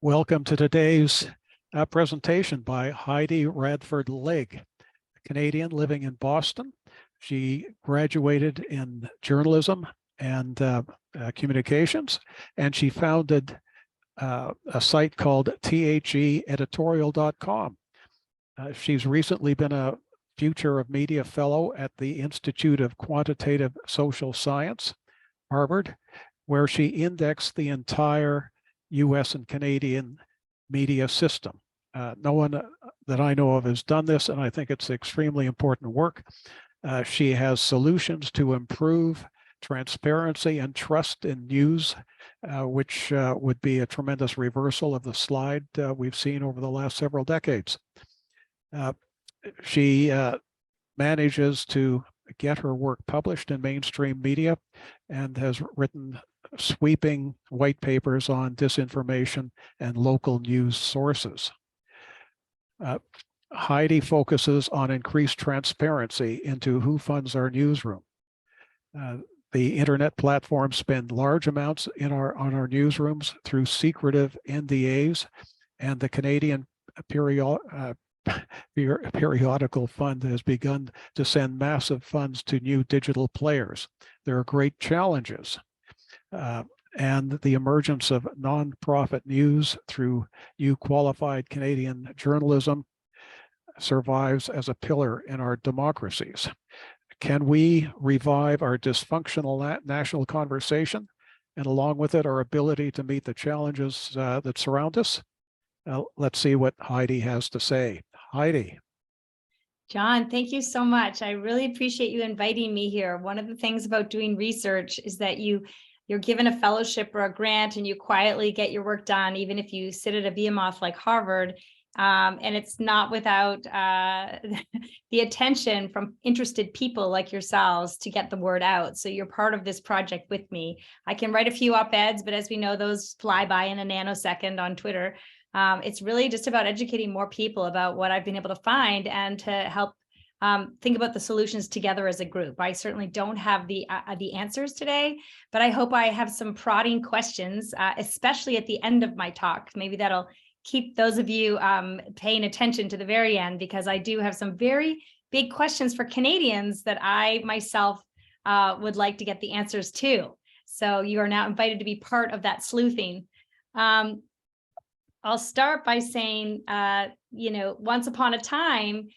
Welcome to today's presentation by Heidi Legg, a Canadian living in Boston. She graduated in journalism and communications, and she founded a site called theeditorial.com. She's recently been a Future of Media Fellow at the Institute of Quantitative Social Science, Harvard, where she indexed the entire US and Canadian media system. No one that I know of has done this, and I think it's extremely important work. She has solutions to improve transparency and trust in news, which would be a tremendous reversal of the slide we've seen over the last several decades. She manages to get her work published in mainstream media and has written sweeping white papers on disinformation and local news sources. Heidi focuses on increased transparency into who funds our newsroom. The internet platforms spend large amounts on our newsrooms through secretive NDAs, and the Canadian Periodical Fund has begun to send massive funds to new digital players. There are great challenges. And the emergence of nonprofit news through new qualified Canadian journalism survives as a pillar in our democracies. Can we revive our dysfunctional national conversation, and along with it, our ability to meet the challenges that surround us? Let's see what Heidi has to say. Heidi. John, thank you so much. I really appreciate you inviting me here. One of the things about doing research is that you're given a fellowship or a grant and you quietly get your work done, even if you sit at a behemoth like Harvard. And it's not without the attention from interested people like yourselves to get the word out. So you're part of this project with me. I can write a few op-eds, but as we know, those fly by in a nanosecond on Twitter. It's really just about educating more people about what I've been able to find and to help think about the solutions together as a group. I certainly don't have the answers today, but I hope I have some prodding questions, especially at the end of my talk. Maybe that'll keep those of you paying attention to the very end, because I do have some very big questions for Canadians that I myself would like to get the answers to. So you are now invited to be part of that sleuthing. I'll start by saying, once upon a time,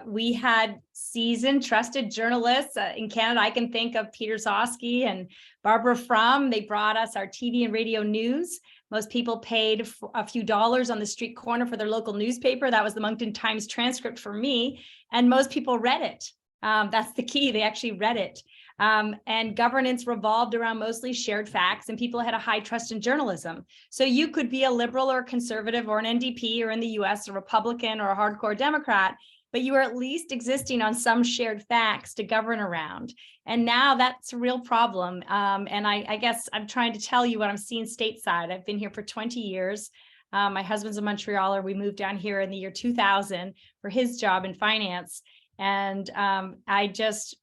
we had seasoned, trusted journalists in Canada. I can think of Peter Zosky and Barbara Frum. They brought us our TV and radio news. Most people paid a few dollars on the street corner for their local newspaper. That was the Moncton Times transcript for me. And most people read it. That's the key. They actually read it. And governance revolved around mostly shared facts, and people had a high trust in journalism. So you could be a liberal or a conservative or an NDP, or in the US, a Republican or a hardcore Democrat, but you are at least existing on some shared facts to govern around. And now that's a real problem. And I guess I'm trying to tell you what I'm seeing stateside. I've been here for 20 years. My husband's a Montrealer. We moved down here in the year 2000 for his job in finance. And I just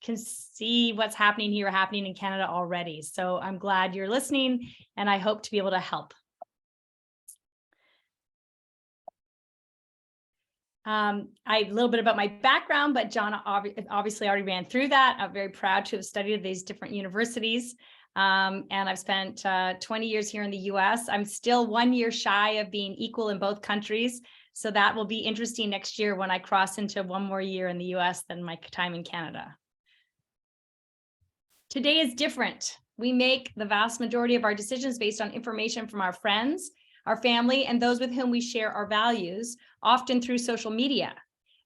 can see what's happening here happening in Canada already. So I'm glad you're listening, and I hope to be able to help. A little bit about my background, but John obviously already ran through that. I'm very proud to have studied at these different universities. And I've spent 20 years here in the US. I'm still 1 year shy of being equal in both countries. So that will be interesting next year when I cross into 1 more year in the US than my time in Canada. Today is different. We make the vast majority of our decisions based on information from our friends, our family, and those with whom we share our values, often through social media.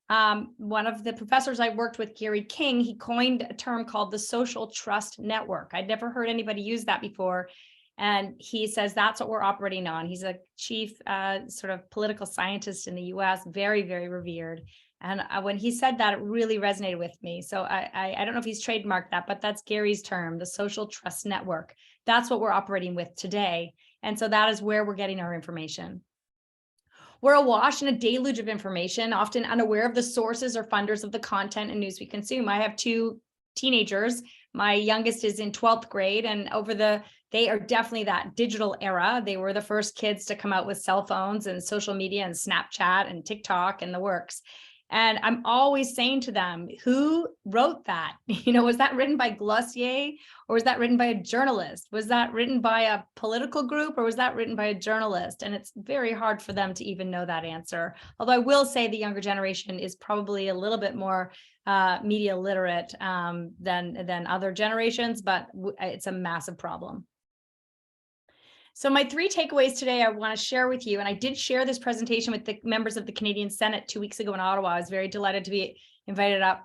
One of the professors I worked with, Gary King, he coined a term called the social trust network. I'd never heard anybody use that before. And he says that's what we're operating on. He's a chief sort of political scientist in the US, very, very revered. And when he said that, it really resonated with me. So I don't know if he's trademarked that, but that's Gary's term, the social trust network. That's what we're operating with today. And so that is where we're getting our information. We're awash in a deluge of information, often unaware of the sources or funders of the content and news we consume. I have two teenagers. My youngest is in 12th grade, and they are definitely that digital era. They were the first kids to come out with cell phones and social media and Snapchat and TikTok and the works. And I'm always saying to them, who wrote that? Was that written by Glossier, or was that written by a journalist? Was that written by a political group, or was that written by a journalist? And it's very hard for them to even know that answer. Although I will say the younger generation is probably a little bit more media literate than other generations, but it's a massive problem. So my 3 takeaways today I want to share with you, and I did share this presentation with the members of the Canadian Senate 2 weeks ago in Ottawa. I was very delighted to be invited up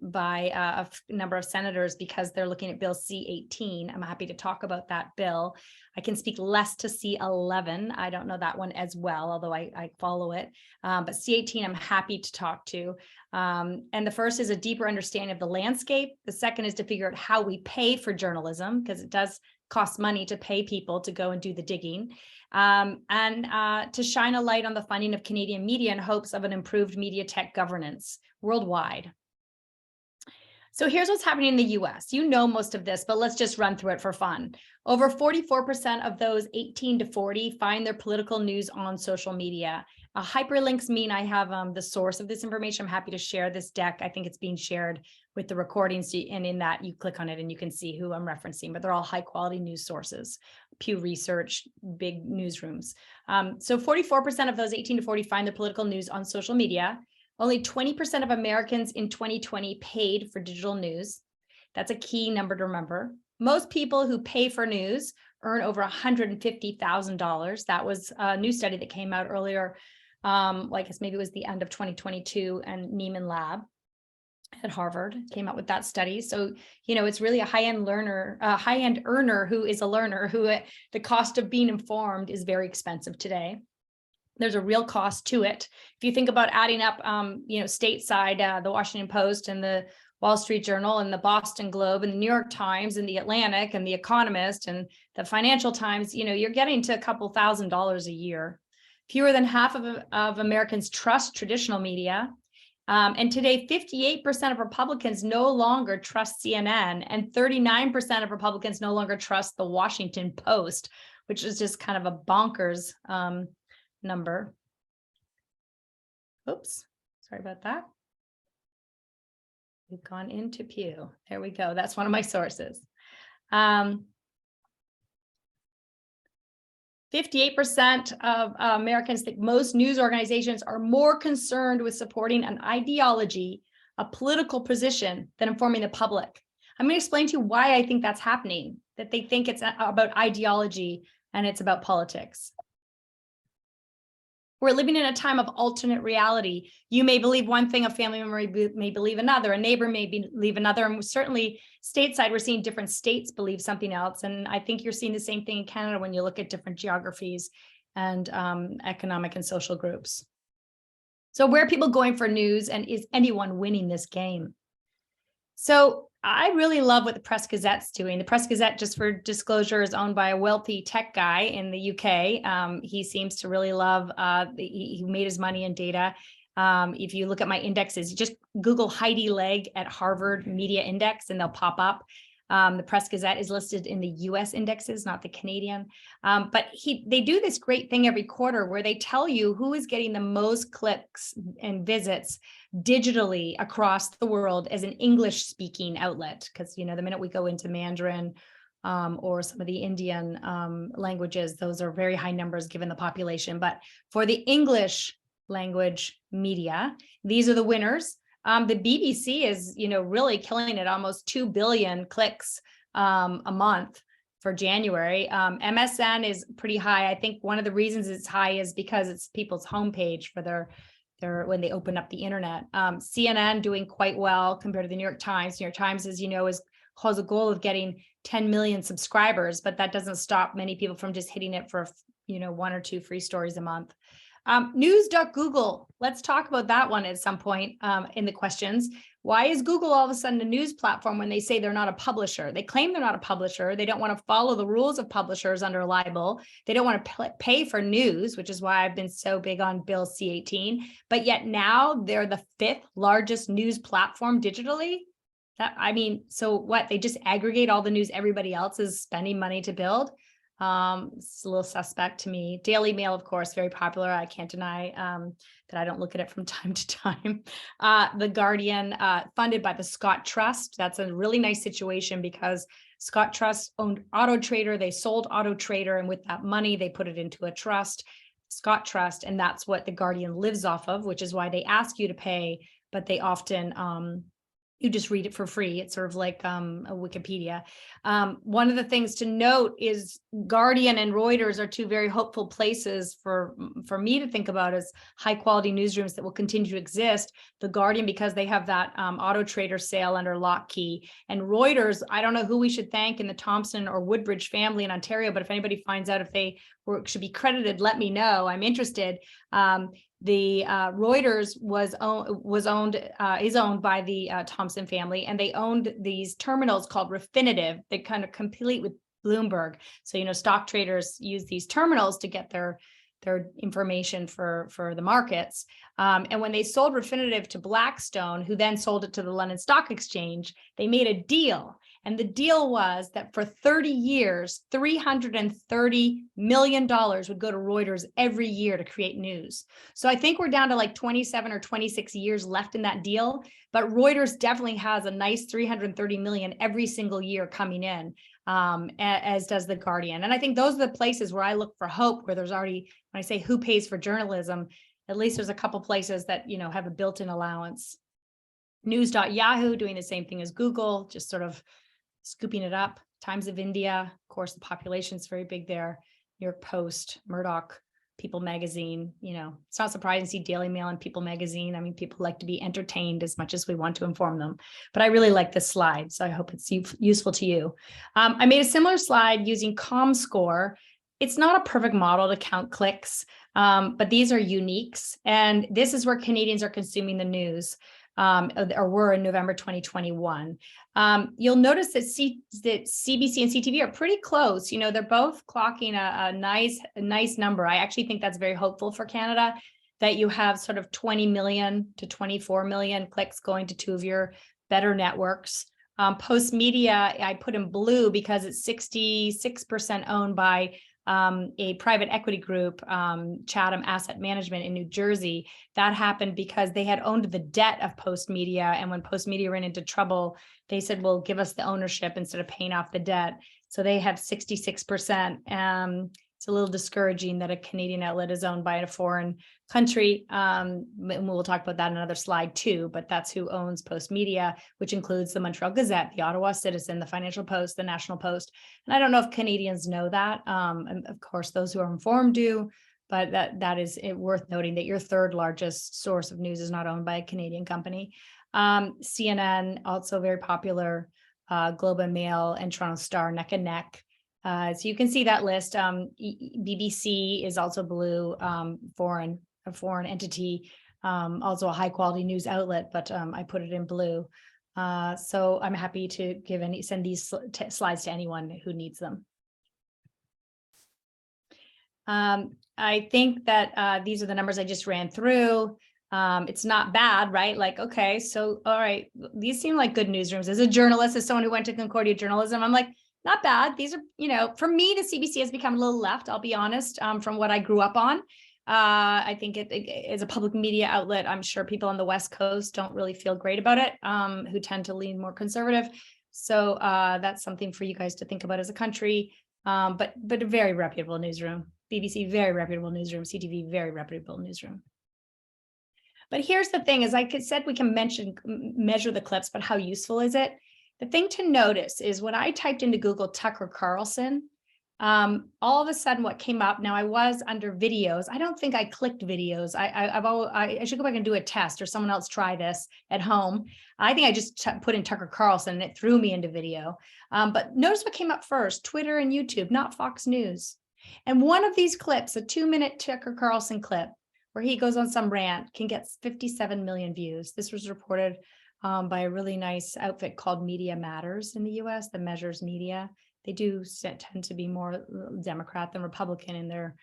by a number of senators because they're looking at Bill C-18. I'm happy to talk about that bill. I can speak less to C-11. I don't know that one as well, although I follow it. But C-18, I'm happy to talk to. And the first is a deeper understanding of the landscape. The second is to figure out how we pay for journalism, because it does cost money to pay people to go and do the digging, and to shine a light on the funding of Canadian media in hopes of an improved media tech governance worldwide. So here's what's happening in the US. You know most of this, but let's just run through it for fun. Over 44% of those 18 to 40 find their political news on social media. Hyperlinks mean I have the source of this information. I'm happy to share this deck. I think it's being shared with the recordings, and in that you click on it and you can see who I'm referencing, but they're all high quality news sources, Pew Research, big newsrooms. So 44% of those 18 to 40 find their political news on social media. Only 20% of Americans in 2020 paid for digital news. That's a key number to remember. Most people who pay for news earn over $150,000. That was a new study that came out earlier. I guess maybe it was the end of 2022, and Nieman Lab at Harvard came out with that study. So, it's really a high-end earner who is a learner, who the cost of being informed is very expensive today. There's a real cost to it. If you think about adding up, stateside, the Washington Post and the Wall Street Journal and the Boston Globe and the New York Times and the Atlantic and the Economist and the Financial Times, you're getting to a couple $1,000s a year. Fewer than half of Americans trust traditional media. And today, 58% of Republicans no longer trust CNN, and 39% of Republicans no longer trust the Washington Post, which is just kind of a bonkers number. Oops, sorry about that. We've gone into Pew. There we go. That's one of my sources. 58% of Americans think most news organizations are more concerned with supporting an ideology, a political position, than informing the public. I'm going to explain to you why I think that's happening, that they think it's about ideology and it's about politics. We're living in a time of alternate reality. You may believe one thing, a family member may believe another, a neighbor may believe another, and certainly stateside, we're seeing different states believe something else. And I think you're seeing the same thing in Canada when you look at different geographies and economic and social groups. So where are people going for news, and is anyone winning this game? So I really love what the Press-Gazette's doing. The Press-Gazette, just for disclosure, is owned by a wealthy tech guy in the UK. He seems to really love, he made his money in data. If you look at my indexes, you just Google Heidi Legg at Harvard Media Index and they'll pop up. The Press-Gazette is listed in the US indexes, not the Canadian. But they do this great thing every quarter where they tell you who is getting the most clicks and visits digitally across the world as an English speaking outlet. Because, the minute we go into Mandarin or some of the Indian languages, those are very high numbers given the population. But for the English language media, these are the winners. The BBC is, really killing it, almost 2 billion clicks a month for January. MSN is pretty high. I think one of the reasons it's high is because it's people's homepage for their when they open up the internet. CNN doing quite well compared to the New York Times. New York Times, as you know, has a goal of getting 10 million subscribers, but that doesn't stop many people from just hitting it for, 1 or 2 free stories a month. News.Google. Let's talk about that one at some point in the questions. Why is Google all of a sudden a news platform when they say they're not a publisher? They claim they're not a publisher. They don't want to follow the rules of publishers under libel. They don't want to pay for news, which is why I've been so big on Bill C-18. But yet now they're the 5th largest news platform digitally. I mean, so what? They just aggregate all the news everybody else is spending money to build. It's a little suspect to me. Daily Mail, of course, very popular. I can't deny that I don't look at it from time to time. The Guardian, funded by the Scott Trust. That's a really nice situation because Scott Trust owned Auto Trader. They sold Auto Trader, and with that money, they put it into a trust, Scott Trust, and that's what the Guardian lives off of, which is why they ask you to pay, but they often you just read it for free. It's sort of like a Wikipedia. One of the things to note is Guardian and Reuters are two very hopeful places for me to think about as high quality newsrooms that will continue to exist. The Guardian, because they have that Auto Trader sale under lock key, and Reuters, I don't know who we should thank in the Thompson or Woodbridge family in Ontario, but if anybody finds out if they should be credited, let me know. I'm interested. The Reuters is owned by the Thompson family, and they owned these terminals called Refinitiv that kind of compete with Bloomberg. So, stock traders use these terminals to get their information for the markets. And when they sold Refinitiv to Blackstone, who then sold it to the London Stock Exchange, they made a deal. And the deal was that for 30 years, $330 million would go to Reuters every year to create news. So I think we're down to like 27 or 26 years left in that deal, but Reuters definitely has a nice 330 million every single year coming in, as does the Guardian. And I think those are the places where I look for hope, where there's already, when I say who pays for journalism, at least there's a couple places that, have a built-in allowance. News.yahoo doing the same thing as Google, just sort of scooping it up. Times of India, of course, the population is very big there. New York Post, Murdoch, People Magazine. It's not surprising to see Daily Mail and People Magazine. I mean, people like to be entertained as much as we want to inform them. But I really like this slide, so I hope it's useful to you. I made a similar slide using ComScore. It's not a perfect model to count clicks, but these are uniques. And this is where Canadians are consuming the news. Or were in November 2021. You'll notice that CBC and CTV are pretty close. They're both clocking a nice number. I actually think that's very hopeful for Canada, that you have sort of 20 million to 24 million clicks going to two of your better networks. Post Media, I put in blue because it's 66% owned by a private equity group, Chatham Asset Management in New Jersey. That happened because they had owned the debt of Post Media. And when Post Media ran into trouble, they said, well, give us the ownership instead of paying off the debt. So they have 66%. It's a little discouraging that a Canadian outlet is owned by a foreign country. And we'll talk about that in another slide too, but that's who owns Post Media, which includes the Montreal Gazette, the Ottawa Citizen, the Financial Post, the National Post. And I don't know if Canadians know that. And of course, those who are informed do, but that is worth noting that your third largest source of news is not owned by a Canadian company. CNN, also very popular, Globe and Mail and Toronto Star neck and neck. So you can see that list. BBC is also blue, a foreign entity, also a high quality news outlet, but I put it in blue. So I'm happy to send these slides to anyone who needs them. I think that these are the numbers I just ran through. It's not bad, right? Like, okay, so all right, these seem like good newsrooms. As a journalist, as someone who went to Concordia Journalism, I'm like, not bad. These are, for me, the CBC has become a little left, I'll be honest, from what I grew up on. I think it is a public media outlet. I'm sure people on the West Coast don't really feel great about it, who tend to lean more conservative. So that's something for you guys to think about as a country, but a very reputable newsroom. BBC, very reputable newsroom. CTV, very reputable newsroom. But here's the thing, as I said, we can measure the clips, but how useful is it? The thing to notice is when I typed into Google Tucker Carlson, all of a sudden what came up, now I was under videos. I don't think I clicked videos. I should go back and do a test, or someone else try this at home. I think I just put in Tucker Carlson and it threw me into video. But notice what came up first, Twitter and YouTube, not Fox News. And one of these clips, a 2-minute Tucker Carlson clip, where he goes on some rant, can get 57 million views. This was reported by a really nice outfit called Media Matters in the US that measures media. They do tend to be more Democrat than Republican in their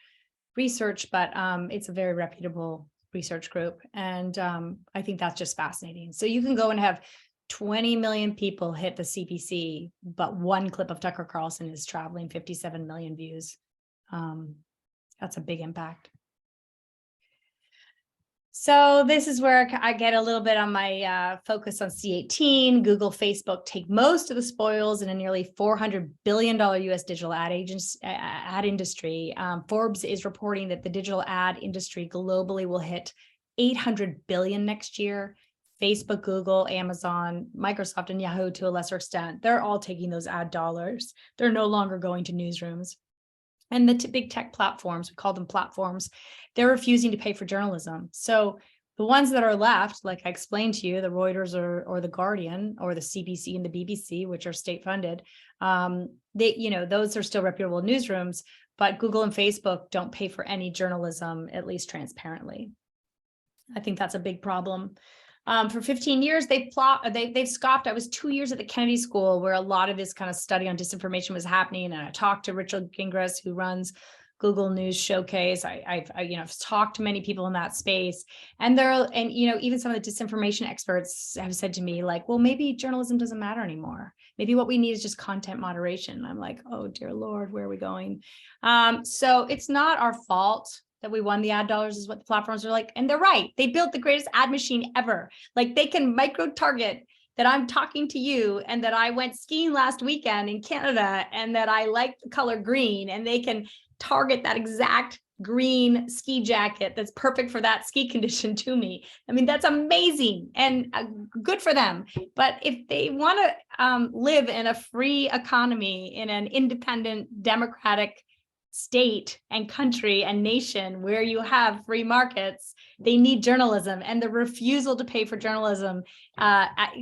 research, but it's a very reputable research group. And I think that's just fascinating. So you can go and have 20 million people hit the CPC, but one clip of Tucker Carlson is traveling 57 million views. That's a big impact. So this is where I get a little bit on my focus on C18. Google, Facebook take most of the spoils in a nearly $400 billion US digital ad industry. Forbes is reporting that the digital ad industry globally will hit 800 billion next year. Facebook, Google, Amazon, Microsoft, and Yahoo to a lesser extent, they're all taking those ad dollars. They're no longer going to newsrooms. And the big tech platforms, we call them platforms, they're refusing to pay for journalism. So the ones that are left, like I explained to you, the Reuters or the Guardian or the CBC and the BBC, which are state funded, those are still reputable newsrooms, but Google and Facebook don't pay for any journalism, at least transparently. I think that's a big problem. For 15 years, they've scoffed. I was 2 years at the Kennedy School where a lot of this kind of study on disinformation was happening. And I talked to Richard Gingras, who runs Google News Showcase. I've talked to many people in that space, and even some of the disinformation experts have said to me, like, well, maybe journalism doesn't matter anymore. Maybe what we need is just content moderation. And I'm like, oh dear Lord, where are we going? So it's not our fault that we won the ad dollars, is what the platforms are like. And they're right. They built the greatest ad machine ever. Like, they can micro target that I'm talking to you and that I went skiing last weekend in Canada and that I like the color green, and they can target that exact green ski jacket that's perfect for that ski condition to me. I mean, that's amazing and good for them. But if they want to live in a free economy, in an independent, democratic state and country and nation where you have free markets, they need journalism, and the refusal to pay for journalism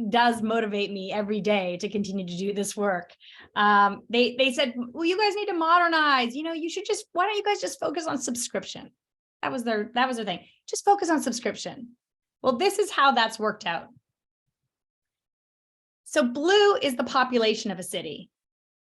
does motivate me every day to continue to do this work. They said, well, you guys need to modernize. You should why don't you guys just focus on subscription? That was their thing. Just focus on subscription. Well, this is how that's worked out. So blue is the population of a city,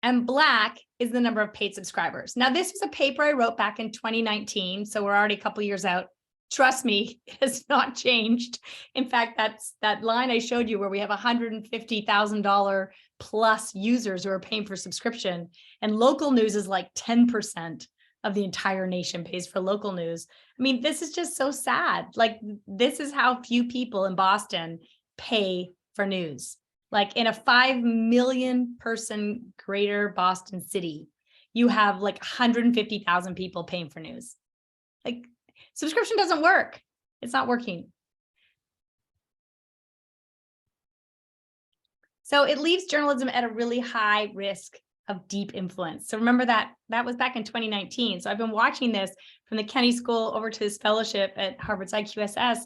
and black is the number of paid subscribers. Now, this was a paper I wrote back in 2019, so we're already a couple years out. Trust me, it has not changed. In fact, that line I showed you where we have $150,000 plus users who are paying for subscription, and local news is like 10% of the entire nation pays for local news. I mean, this is just so sad. Like, this is how few people in Boston pay for news. Like, in a 5 million person greater Boston city, you have like 150,000 people paying for news. Like, subscription doesn't work. It's not working. So it leaves journalism at a really high risk of deep influence. So remember that was back in 2019. So I've been watching this from the Kennedy School over to this fellowship at Harvard's IQSS.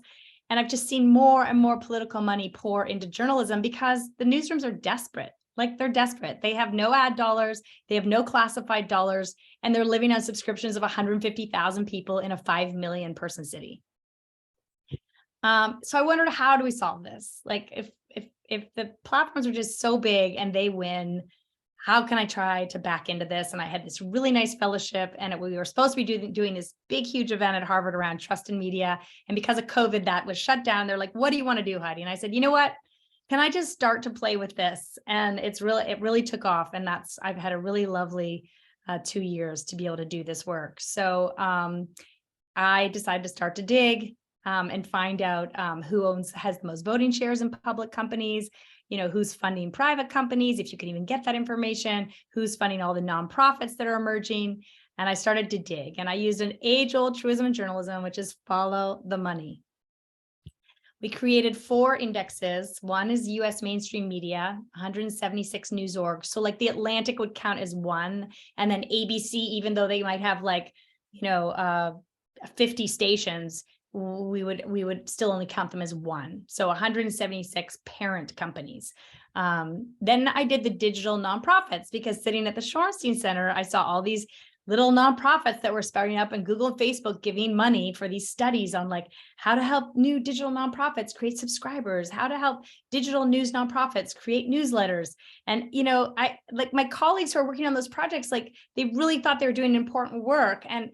And I've just seen more and more political money pour into journalism because the newsrooms are desperate. Like, they're desperate. They have no ad dollars. They have no classified dollars. And they're living on subscriptions of 150,000 people in a 5 million person city. So I wondered, how do we solve this? Like, if the platforms are just so big and they win, how can I try to back into this? And I had this really nice fellowship, and we were supposed to be doing this big, huge event at Harvard around trust in media. And because of COVID, that was shut down. They're like, what do you want to do, Heidi? And I said, you know what? Can I just start to play with this? And it really took off. And I've had a really lovely 2 years to be able to do this work. So I decided to start to dig and find out who has the most voting shares in public companies, who's funding private companies, if you can even get that information, who's funding all the nonprofits that are emerging. And I started to dig, and I used an age-old truism in journalism, which is follow the money. We created 4 indexes. One is US mainstream media, 176 news orgs. So like the Atlantic would count as 1, and then ABC, even though they might have 50 stations, we would still only count them as 1. So 176 parent companies. Then I did the digital nonprofits, because sitting at the Shorenstein Center, I saw all these little nonprofits that were starting up, and Google and Facebook giving money for these studies on like how to help new digital nonprofits create subscribers, how to help digital news nonprofits create newsletters. And, you know, I like my colleagues who are working on those projects, like they really thought they were doing important work, and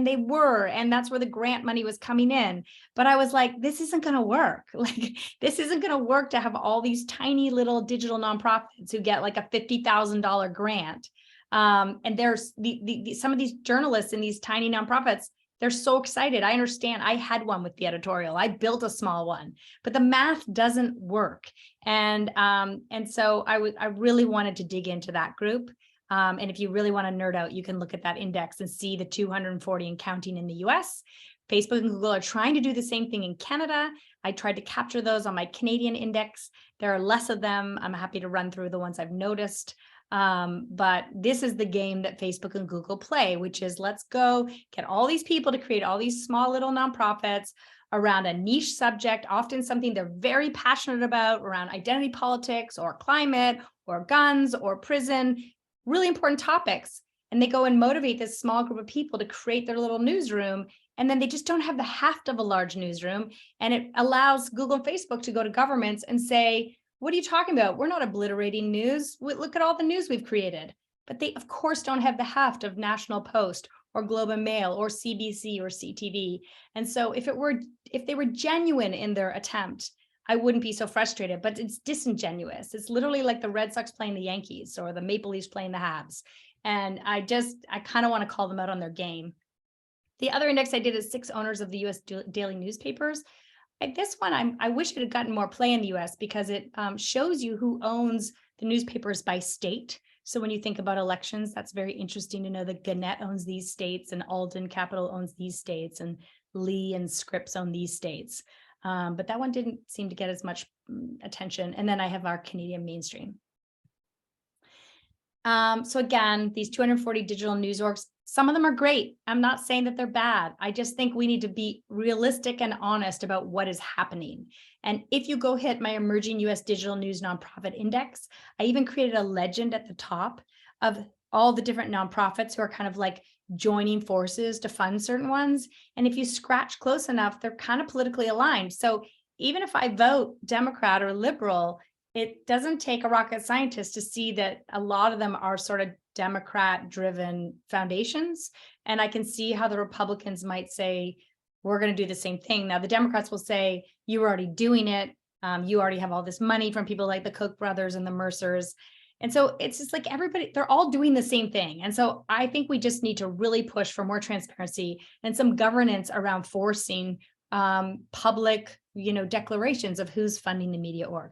they were, and that's where the grant money was coming in. But I was like, this isn't going to work. Like, this isn't going to work to have all these tiny little digital nonprofits who get like a $50,000 grant. And there's some of these journalists in these tiny nonprofits, they're so excited. I understand. I had one with the editorial. I built a small one, but the math doesn't work. And so I really wanted to dig into that group. And if you really want to nerd out, you can look at that index and see the 240 and counting in the US. Facebook and Google are trying to do the same thing in Canada. I tried to capture those on my Canadian index. There are less of them. I'm happy to run through the ones I've noticed. But this is the game that Facebook and Google play, which is let's go get all these people to create all these small little nonprofits around a niche subject, often something they're very passionate about, around identity politics or climate or guns or prison, really important topics. And they go and motivate this small group of people to create their little newsroom. And then they just don't have the heft of a large newsroom. And it allows Google and Facebook to go to governments and say, what are you talking about? We're not obliterating news. Look at all the news we've created. But they, of course, don't have the heft of National Post or Globe and Mail or CBC or CTV. And so if they were genuine in their attempt, I wouldn't be so frustrated, but it's disingenuous. It's literally like the Red Sox playing the Yankees or the Maple Leafs playing the Habs. And I kind of want to call them out on their game. The other index I did is 6 owners of the US daily newspapers. This one, I wish it had gotten more play in the US because it shows you who owns the newspapers by state. So when you think about elections, that's very interesting to know that Gannett owns these states and Alden Capital owns these states and Lee and Scripps own these states. But that one didn't seem to get as much attention. And then I have our Canadian mainstream. So again, these 240 digital news orgs, some of them are great. I'm not saying that they're bad. I just think we need to be realistic and honest about what is happening. And if you go hit my emerging US digital news nonprofit index, I even created a legend at the top of all the different nonprofits who are kind of like joining forces to fund certain ones. And if you scratch close enough, they're kind of politically aligned. So even if I vote Democrat or liberal, it doesn't take a rocket scientist to see that a lot of them are sort of Democrat-driven foundations. And I can see how the Republicans might say, we're going to do the same thing. Now, the Democrats will say, you're already doing it. You already have all this money from people like the Koch brothers and the Mercers. And so it's just like everybody, they're all doing the same thing. And so I think we just need to really push for more transparency and some governance around forcing public, declarations of who's funding the media org.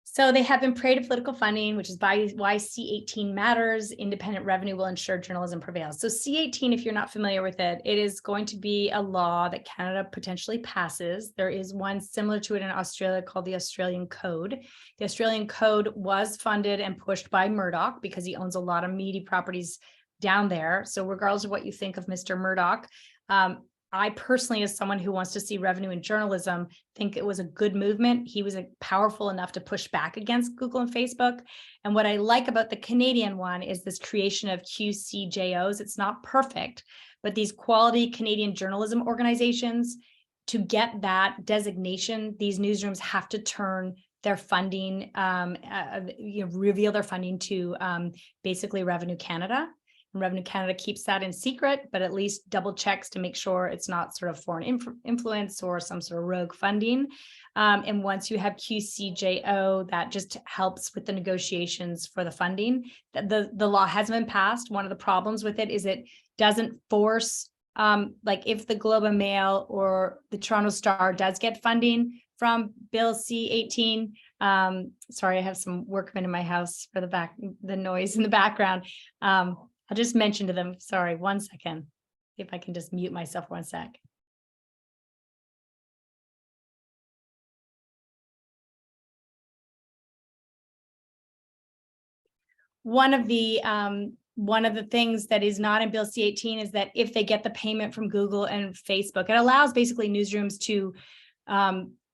So they have been prey to political funding, which is why C18 matters. Independent revenue will ensure journalism prevails. So C18, if you're not familiar with it, it is going to be a law that Canada potentially passes. There is one similar to it in Australia called the Australian Code. The Australian Code was funded and pushed by Murdoch because he owns a lot of media properties down there. So regardless of what you think of Mr. Murdoch, I personally, as someone who wants to see revenue in journalism, think it was a good movement. He was powerful enough to push back against Google and Facebook. And what I like about the Canadian one is this creation of QCJOs. It's not perfect, but these quality Canadian journalism organizations, to get that designation, these newsrooms have to turn their funding, reveal their funding to basically Revenue Canada. Revenue Canada keeps that in secret, but at least double checks to make sure it's not sort of foreign influence or some sort of rogue funding. And once you have QCJO, that just helps with the negotiations for the funding. The law hasn't been passed. One of the problems with it is it doesn't force, like if the Globe and Mail or the Toronto Star does get funding from Bill C-18, sorry, I have some workmen in my house for the noise in the background. I'll just mention to them, sorry, 1 second, if I can just mute myself 1 sec. One of the things that is not in Bill C-18 is that if they get the payment from Google and Facebook, it allows basically newsrooms to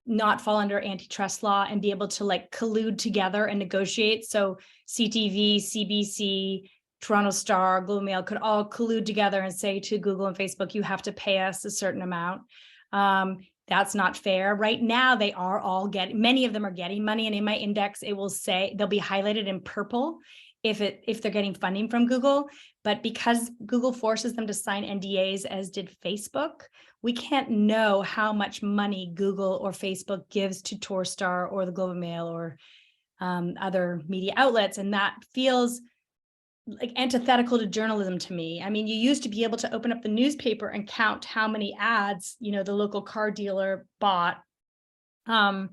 not fall under antitrust law and be able to like collude together and negotiate. So CTV, CBC, Toronto Star, Globe and Mail could all collude together and say to Google and Facebook, you have to pay us a certain amount. That's not fair. Right now, they are all getting, many of them are getting money. And in my index, it will say they'll be highlighted in purple if they're getting funding from Google. But because Google forces them to sign NDAs, as did Facebook, we can't know how much money Google or Facebook gives to Torstar or the Globe and Mail or other media outlets. And that feels like antithetical to journalism to me. I mean, you used to be able to open up the newspaper and count how many ads, you know, the local car dealer bought. And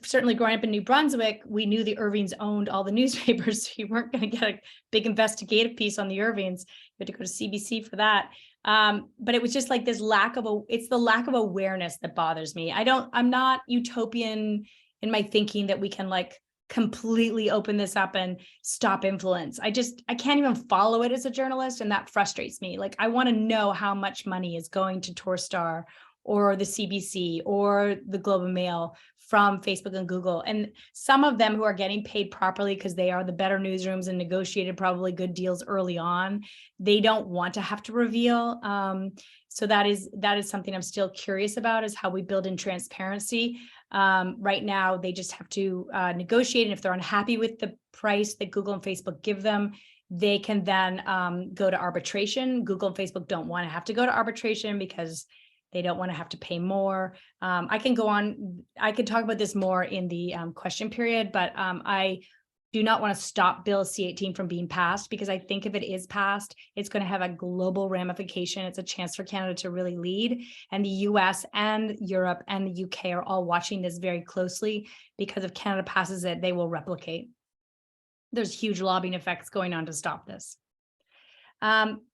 certainly growing up in New Brunswick, we knew the Irvings owned all the newspapers. So you weren't going to get a big investigative piece on the Irvings. You had to go to CBC for that. But it was just like this it's the lack of awareness that bothers me. I'm not utopian in my thinking that we can like completely open this up and stop influence. I can't even follow it as a journalist, and that frustrates me. Like, I want to know how much money is going to Torstar or the CBC or the Globe and Mail from Facebook and Google. And some of them who are getting paid properly because they are the better newsrooms and negotiated probably good deals early on, they don't want to have to reveal. So that is something I'm still curious about, is how we build in transparency. Right now, they just have to negotiate. And if they're unhappy with the price that Google and Facebook give them, they can then go to arbitration. Google and Facebook don't want to have to go to arbitration because they don't want to have to pay more. I can go on. I could talk about this more in the question period, but I do not want to stop Bill C-18 from being passed, because I think if it is passed, it's going to have a global ramification. It's a chance for Canada to really lead. And the US and Europe and the UK are all watching this very closely, because if Canada passes it, they will replicate. There's huge lobbying effects going on to stop this.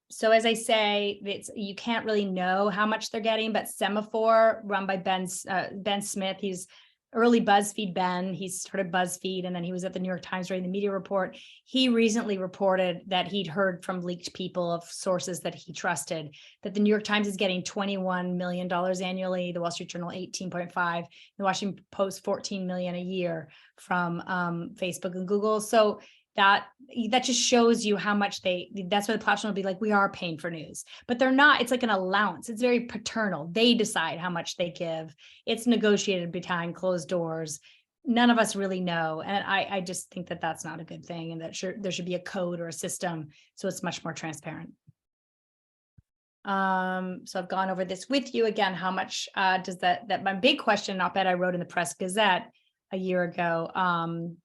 So as I say, you can't really know how much they're getting, but Semaphore, run by Ben Smith, he's early BuzzFeed Ben. He started BuzzFeed, and then he was at the New York Times writing the media report. He recently reported that he'd heard from leaked people of sources that he trusted that the New York Times is getting $21 million annually, the Wall Street Journal 18.5, the Washington Post 14 million a year from Facebook and Google. So that just shows you how much that's why the platform will be like, we are paying for news, but they're not. It's like an allowance. It's very paternal. They decide how much they give. It's negotiated behind closed doors. None of us really know. And I just think that that's not a good thing, and that there should be a code or a system so it's much more transparent. So I've gone over this with you again. How much does that my big question op-ed I wrote in the Press-Gazette a year ago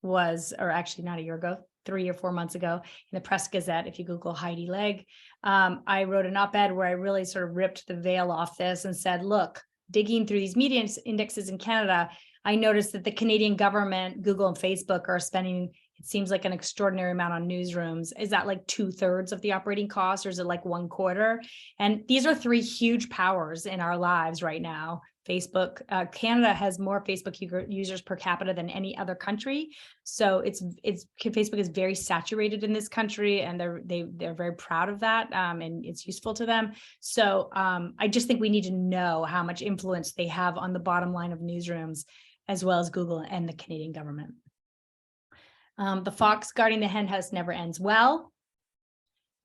was, or actually not a year ago, 3 or 4 months ago, in the Press-Gazette. If you Google Heidi Legg, I wrote an op-ed where I really sort of ripped the veil off this and said, look, digging through these media indexes in Canada, I noticed that the Canadian government, Google and Facebook, are spending, it seems like, an extraordinary amount on newsrooms. Is that like 2/3 of the operating cost, or is it like 1/4? And these are three huge powers in our lives right now. Facebook, Canada has more Facebook users per capita than any other country. So Facebook is very saturated in this country, and they're very proud of that, and it's useful to them. So I just think we need to know how much influence they have on the bottom line of newsrooms, as well as Google and the Canadian government. The fox guarding the hen house never ends well.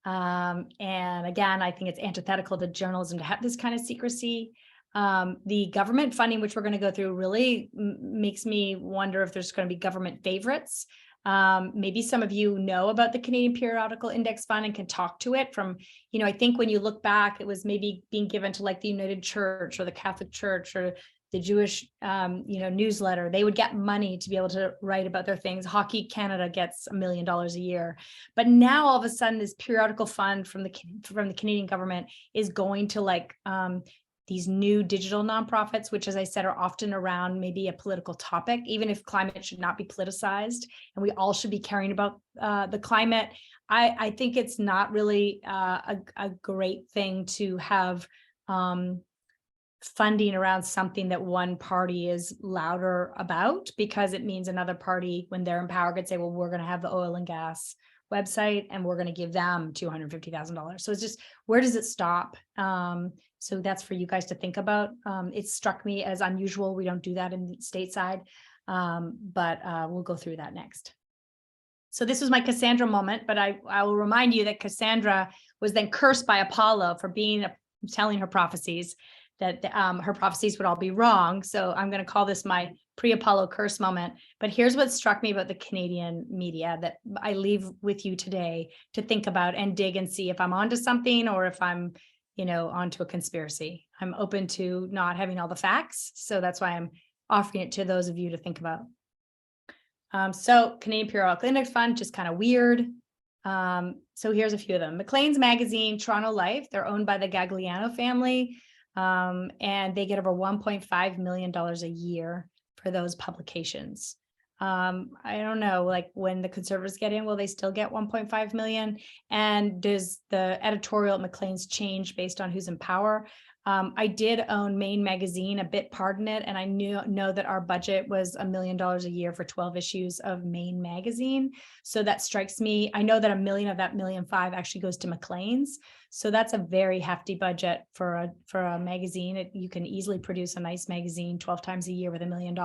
And again, I think it's antithetical to journalism to have this kind of secrecy. The government funding, which we're going to go through, really makes me wonder if there's going to be government favorites. Maybe some of you know about the Canadian Periodical Index Fund and can talk to it from, I think when you look back, it was maybe being given to like the United Church or the Catholic Church or the Jewish, newsletter. They would get money to be able to write about their things. Hockey Canada gets $1 million a year. But now all of a sudden, this periodical fund from the Canadian government is going to like, these new digital nonprofits, which, as I said, are often around maybe a political topic, even if climate should not be politicized and we all should be caring about the climate. I think it's not really a great thing to have funding around something that one party is louder about, because it means another party, when they're in power, could say, well, we're going to have the oil and gas website and we're going to give them $250,000. So it's just, where does it stop? So that's for you guys to think about. It struck me as unusual. We don't do that in the stateside, but we'll go through that next. So this was my Cassandra moment, but I will remind you that Cassandra was then cursed by Apollo for telling her prophecies, that her prophecies would all be wrong. So I'm going to call this my pre-Apollo curse moment. But here's what struck me about the Canadian media that I leave with you today to think about and dig and see if I'm onto something or if I'm, onto a conspiracy. I'm open to not having all the facts. So that's why I'm offering it to those of you to think about. So Canadian Periodical Index Fund, just kind of weird. So here's a few of them. Maclean's Magazine, Toronto Life, they're owned by the Gagliano family. And they get over $1.5 million a year for those publications. I don't know, like when the Conservatives get in, will they still get 1.5 million? And does the editorial at Maclean's change based on who's in power? I did own Maine Magazine, a bit, pardon it, and I know that our budget was $1 million a year for 12 issues of Maine Magazine. So that strikes me. I know that $1 million of that $1.5 million actually goes to Maclean's. So that's a very hefty budget for a magazine. You can easily produce a nice magazine 12 times a year with $1 million.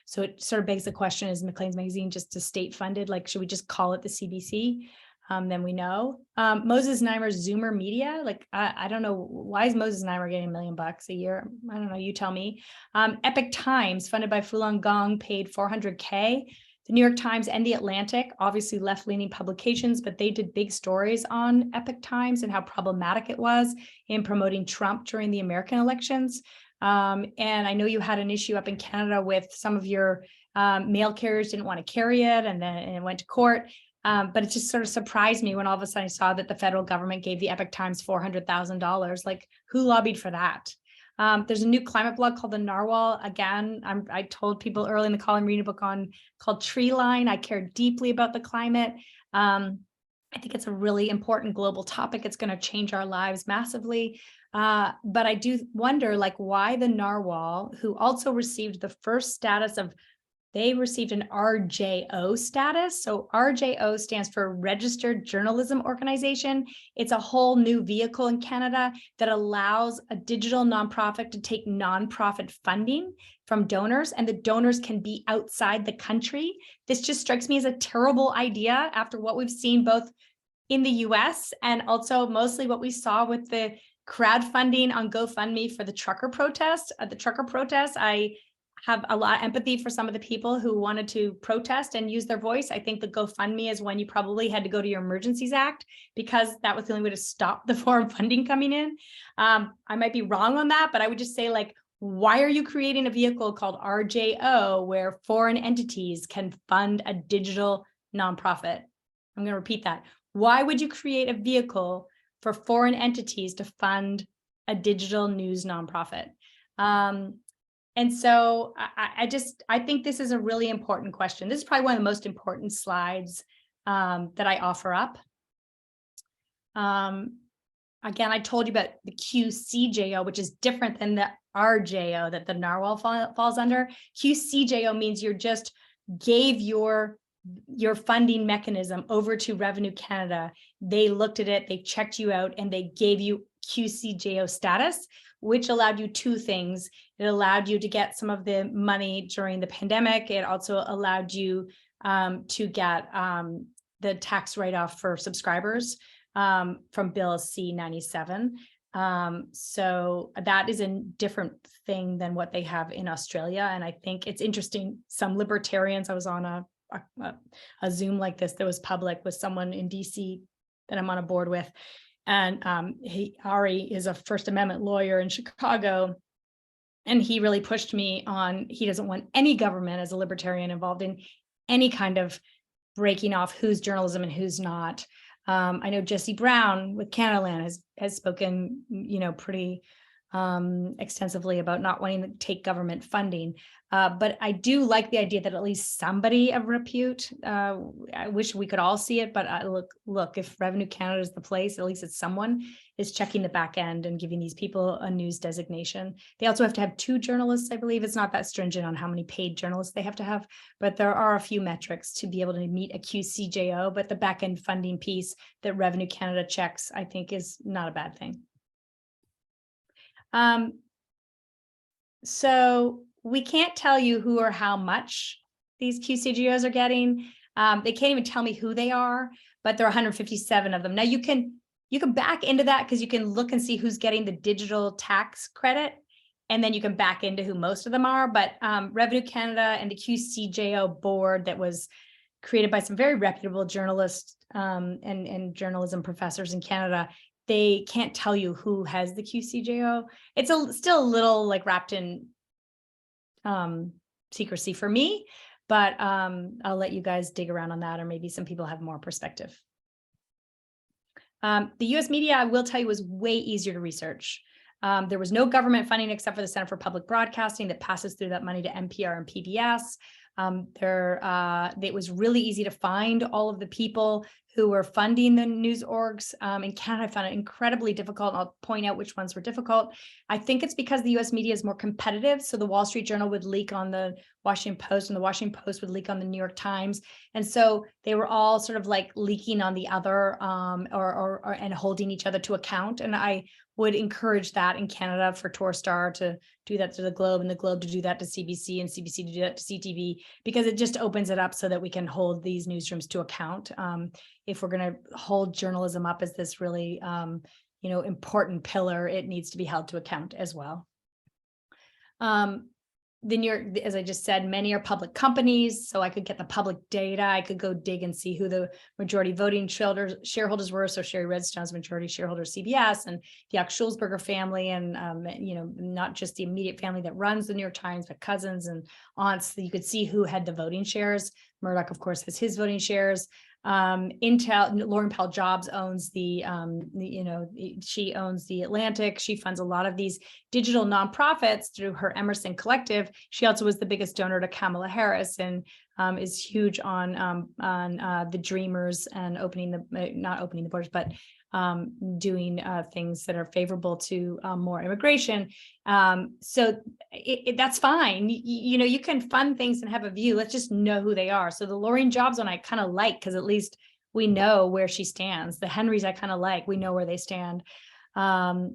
So it sort of begs the question: is Maclean's Magazine just a state funded? Like, should we just call it the CBC? Then we know. Moses Znaimer's Zoomer Media, like, I don't know, why is Moses Znaimer getting $1 million a year? I don't know, you tell me. Epic Times, funded by Falun Gong, paid $400K. The New York Times and The Atlantic, obviously left-leaning publications, but they did big stories on Epic Times and how problematic it was in promoting Trump during the American elections. And I know you had an issue up in Canada with some of your mail carriers didn't want to carry it, and then it went to court. But it just sort of surprised me when all of a sudden I saw that the federal government gave the Epic Times $400,000. Like, who lobbied for that? There's a new climate blog called The Narwhal. Again, I told people early in the call, I'm reading a book called Tree Line. I care deeply about the climate. I think it's a really important global topic. It's going to change our lives massively. But I do wonder, like, why the Narwhal, who also received the first status of, they received an RJO status. So RJO stands for Registered Journalism Organization. It's a whole new vehicle in Canada that allows a digital nonprofit to take nonprofit funding from donors, and the donors can be outside the country. This just strikes me as a terrible idea after what we've seen both in the US and also mostly what we saw with the crowdfunding on GoFundMe for the trucker protest. I have a lot of empathy for some of the people who wanted to protest and use their voice. I think the GoFundMe is when you probably had to go to your Emergencies Act, because that was the only way to stop the foreign funding coming in. I might be wrong on that, but I would just say, like, why are you creating a vehicle called RJO where foreign entities can fund a digital nonprofit? I'm going to repeat that. Why would you create a vehicle for foreign entities to fund a digital news nonprofit? And so I think this is a really important question. This is probably one of the most important slides that I offer up. Again, I told you about the QCJO, which is different than the RJO that the Narwhal falls under. QCJO means you just gave your funding mechanism over to Revenue Canada. They looked at it, they checked you out, and they gave you QCJO status, which allowed you two things. It allowed you to get some of the money during the pandemic. It also allowed you to get the tax write-off for subscribers from Bill C-97. So that is a different thing than what they have in Australia. And I think it's interesting. Some libertarians, I was on a Zoom like this that was public with someone in DC that I'm on a board with. And Ari is a First Amendment lawyer in Chicago. And he really pushed me on, he doesn't want any government as a libertarian involved in any kind of breaking off who's journalism and who's not. I know Jesse Brown with Canadaland has spoken, pretty extensively about not wanting to take government funding. But I do like the idea that at least somebody of repute, I wish we could all see it, but look, if Revenue Canada is the place, at least it's someone is checking the back end and giving these people a news designation. They also have to have 2 journalists, I believe. It's not that stringent on how many paid journalists they have to have, but there are a few metrics to be able to meet a QCJO, but the back end funding piece that Revenue Canada checks, I think, is not a bad thing. So we can't tell you who or how much these QCJOs are getting. They can't even tell me who they are, but there are 157 of them. Now you can back into that because you can look and see who's getting the digital tax credit, and then you can back into who most of them are. But Revenue Canada and the QCJO board that was created by some very reputable journalists and journalism professors in Canada, they can't tell you who has the QCJO. It's still a little like wrapped in secrecy for me, but I'll let you guys dig around on that, or maybe some people have more perspective. The US media, I will tell you, was way easier to research. There was no government funding except for the Center for Public Broadcasting that passes through that money to NPR and PBS. It was really easy to find all of the people who were funding the news orgs. In Canada, I found it incredibly difficult. I'll point out which ones were difficult. I think it's because the US media is more competitive. So the Wall Street Journal would leak on the Washington Post, and the Washington Post would leak on the New York Times. And so they were all sort of like leaking on the other and holding each other to account. And I would encourage that in Canada for Torstar to do that to the Globe, and the Globe to do that to CBC, and CBC to do that to CTV, because it just opens it up so that we can hold these newsrooms to account. If we're going to hold journalism up as this really, important pillar, it needs to be held to account as well. The New York, as I just said, many are public companies, so I could get the public data. I could go dig and see who the majority voting shareholders were. So Sherry Redstone's majority shareholder, CBS, and the Sulzberger family, and not just the immediate family that runs the New York Times, but cousins and aunts. You could see who had the voting shares. Murdoch, of course, has his voting shares. Intel, Lauren Powell Jobs owns she owns the Atlantic. She funds a lot of these digital nonprofits through her Emerson Collective. She also was the biggest donor to Kamala Harris, and is huge on the Dreamers and not opening the borders, but doing things that are favorable to more immigration. So that's fine. You can fund things and have a view. Let's just know who they are. So the Lauren Jobs one I kind of like, because at least we know where she stands. The Henrys I kind of like. We know where they stand. I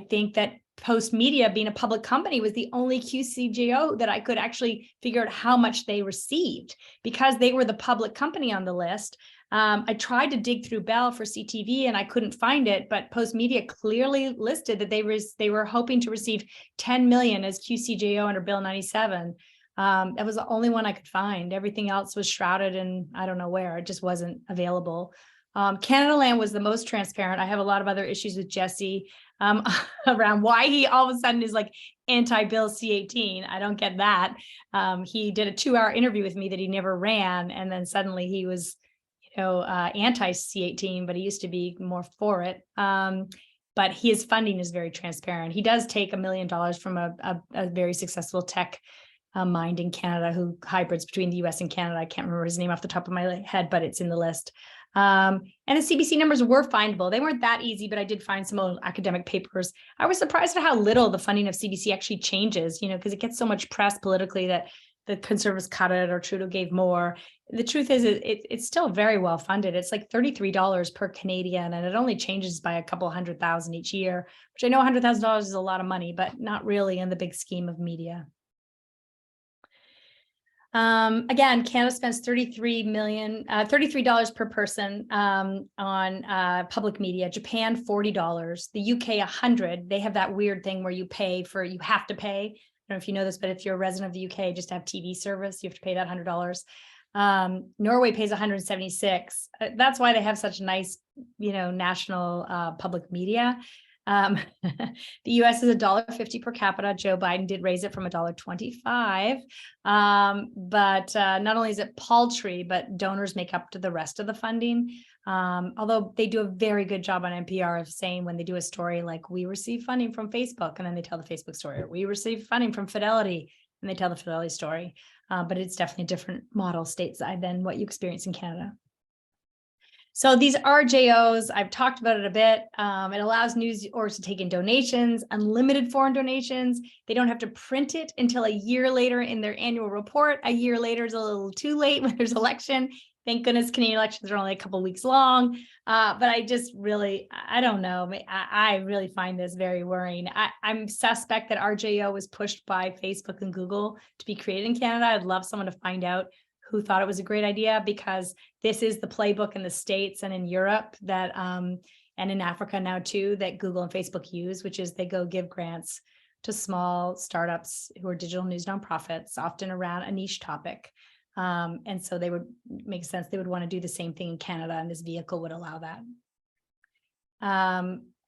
think that Post Media, being a public company, was the only QCJO that I could actually figure out how much they received, because they were the public company on the list. I tried to dig through Bell for CTV and I couldn't find it, but Post Media clearly listed that they were hoping to receive 10 million as QCJO under Bill 97. That was the only one I could find. Everything else was shrouded in I don't know where. It just wasn't available. Canada Land was the most transparent. I have a lot of other issues with Jesse around why he all of a sudden is like anti-Bill C-18. I don't get that. He did a 2-hour interview with me that he never ran, and then suddenly he was anti-C-18, but he used to be more for it. But his funding is very transparent. He does take $1 million from a very successful tech mind in Canada who hybrids between the US and Canada. I can't remember his name off the top of my head, but it's in the list. And the CBC numbers were findable. They weren't that easy, but I did find some old academic papers. I was surprised at how little the funding of CBC actually changes, because it gets so much press politically that the Conservatives cut it or Trudeau gave more. The truth is it's still very well funded. It's like $33 per Canadian, and it only changes by a couple $100,000 each year, which I know $100,000 is a lot of money, but not really in the big scheme of media. Again, Canada spends $33 per person on public media. Japan, $40. The UK, $100. They have that weird thing where you have to pay. I don't know if you know this, but if you're a resident of the UK, just to have TV service, you have to pay that $100. Norway pays $176. That's why they have such nice, national public media. The US is $1.50 per capita. Joe Biden did raise it from $1.25. But not only is it paltry, but donors make up to the rest of the funding. Although they do a very good job on NPR of saying when they do a story like we receive funding from Facebook, and then they tell the Facebook story, or we receive funding from Fidelity, and they tell the Fidelity story. But it's definitely a different model stateside than what you experience in Canada. So these RJOs, I've talked about it a bit. It allows news orgs to take in donations, unlimited foreign donations. They don't have to print it until a year later in their annual report. A year later is a little too late when there's election. Thank goodness Canadian elections are only a couple of weeks long. But I just really, I don't know. I really find this very worrying. I'm suspect that RJO was pushed by Facebook and Google to be created in Canada. I'd love someone to find out who thought it was a great idea, because this is the playbook in the States and in Europe that, and in Africa now too, that Google and Facebook use, which is they go give grants to small startups who are digital news nonprofits, often around a niche topic. And so they would make sense. They would want to do the same thing in Canada, and this vehicle would allow that.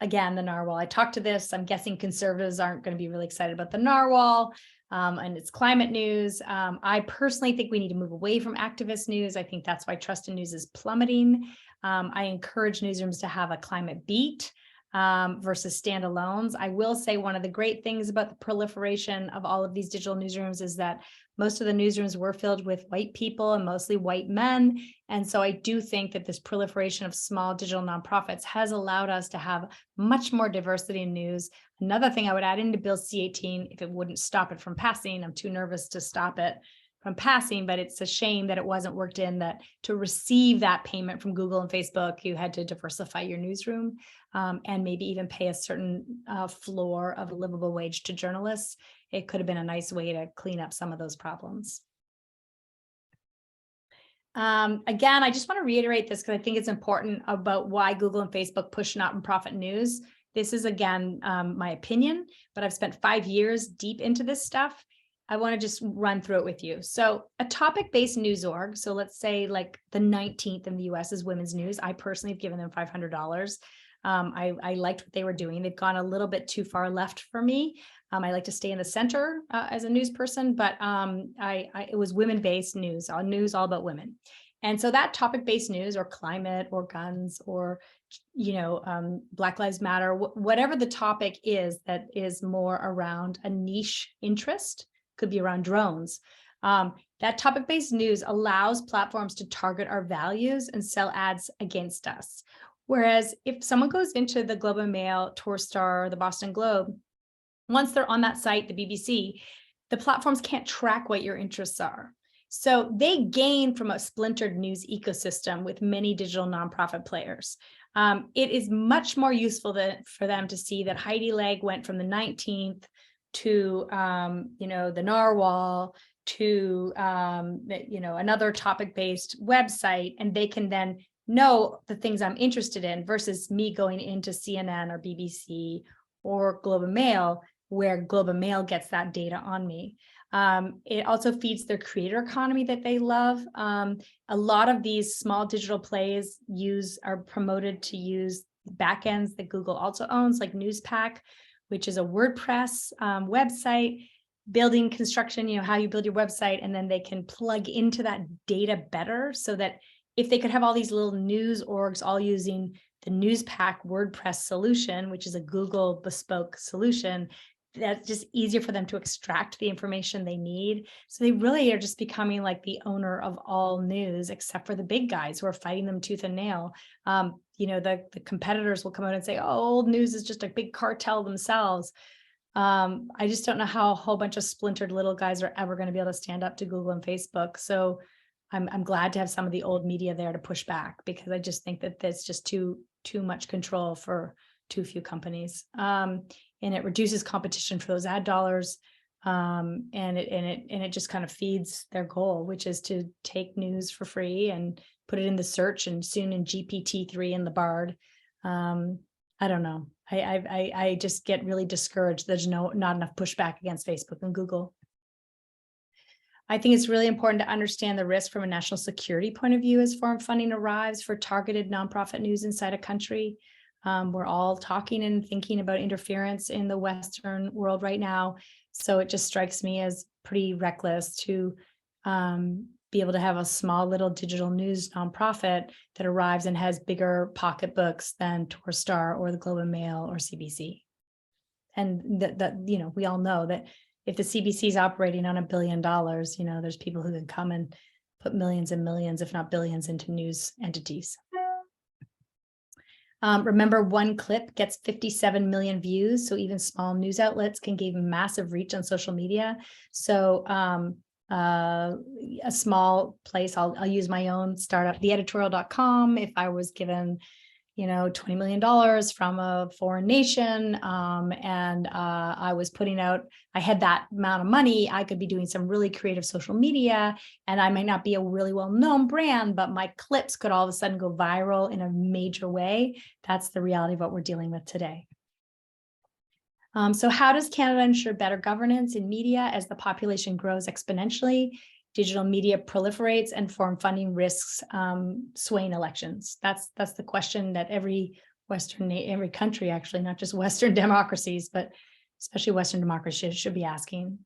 Again, the narwhal, I talked to this. I'm guessing conservatives aren't going to be really excited about the narwhal. And it's climate news. I personally think we need to move away from activist news. I think that's why trust in news is plummeting. I encourage newsrooms to have a climate beat versus standalones. I will say one of the great things about the proliferation of all of these digital newsrooms is that most of the newsrooms were filled with white people and mostly white men. And so I do think that this proliferation of small digital nonprofits has allowed us to have much more diversity in news. Another thing I would add into Bill C-18, if it wouldn't stop it from passing, I'm too nervous to stop it from passing, but it's a shame that it wasn't worked in, that to receive that payment from Google and Facebook, you had to diversify your newsroom and maybe even pay a certain floor of a livable wage to journalists. It could have been a nice way to clean up some of those problems. Again, I just want to reiterate this because I think it's important about why Google and Facebook push not-for-profit news. This is, again, my opinion, but I've spent 5 years deep into this stuff. I want to just run through it with you. So a topic-based news org, so let's say like the 19th in the US is Women's News. I personally have given them $500. I liked what they were doing. They've gone a little bit too far left for me. I like to stay in the center as a news person, but it was women-based news all about women. And so that topic-based news, or climate, or guns, or Black Lives Matter, whatever the topic is that is more around a niche interest, could be around drones. That topic-based news allows platforms to target our values and sell ads against us. Whereas if someone goes into the Globe and Mail, Torstar, the Boston Globe, once they're on that site, the BBC, the platforms can't track what your interests are. So they gain from a splintered news ecosystem with many digital nonprofit players. It is much more useful for them to see that Heidi Legg went from the 19th to the narwhal to another topic-based website, and they can then know the things I'm interested in versus me going into CNN or BBC or Globe and Mail, where Globe and Mail gets that data on me. It also feeds their creator economy that they love. A lot of these small digital plays are promoted to use backends that Google also owns, like Newspack, which is a WordPress website, building construction, how you build your website, and then they can plug into that data better, so that if they could have all these little news orgs all using the Newspack WordPress solution, which is a Google bespoke solution, that's just easier for them to extract the information they need. So they really are just becoming like the owner of all news, except for the big guys who are fighting them tooth and nail. The competitors will come out and say, oh, old news is just a big cartel themselves. I just don't know how a whole bunch of splintered little guys are ever going to be able to stand up to Google and Facebook. So I'm glad to have some of the old media there to push back, because I just think that there's just too much control for too few companies. And it reduces competition for those ad dollars. And it just kind of feeds their goal, which is to take news for free and put it in the search, and soon in GPT-3 and the Bard. I don't know. I just get really discouraged. There's not enough pushback against Facebook and Google. I think it's really important to understand the risk from a national security point of view as foreign funding arrives for targeted nonprofit news inside a country. We're all talking and thinking about interference in the Western world right now. So it just strikes me as pretty reckless to be able to have a small little digital news nonprofit that arrives and has bigger pocketbooks than Torstar or the Globe and Mail or CBC. And that we all know that if the CBC is operating on $1 billion, there's people who can come and put millions and millions, if not billions, into news entities. Remember, one clip gets 57 million views. So even small news outlets can gain massive reach on social media. So a small place, I'll use my own startup, theeditorial.com. If I was given $20 million from a foreign nation, and I was putting out, I had that amount of money, I could be doing some really creative social media, and I might not be a really well-known brand, but my clips could all of a sudden go viral in a major way. That's the reality of what we're dealing with today. So how does Canada ensure better governance in media as the population grows exponentially? Digital media proliferates and foreign funding risks swaying elections. That's the question that every country, actually, not just Western democracies, but especially Western democracies should be asking.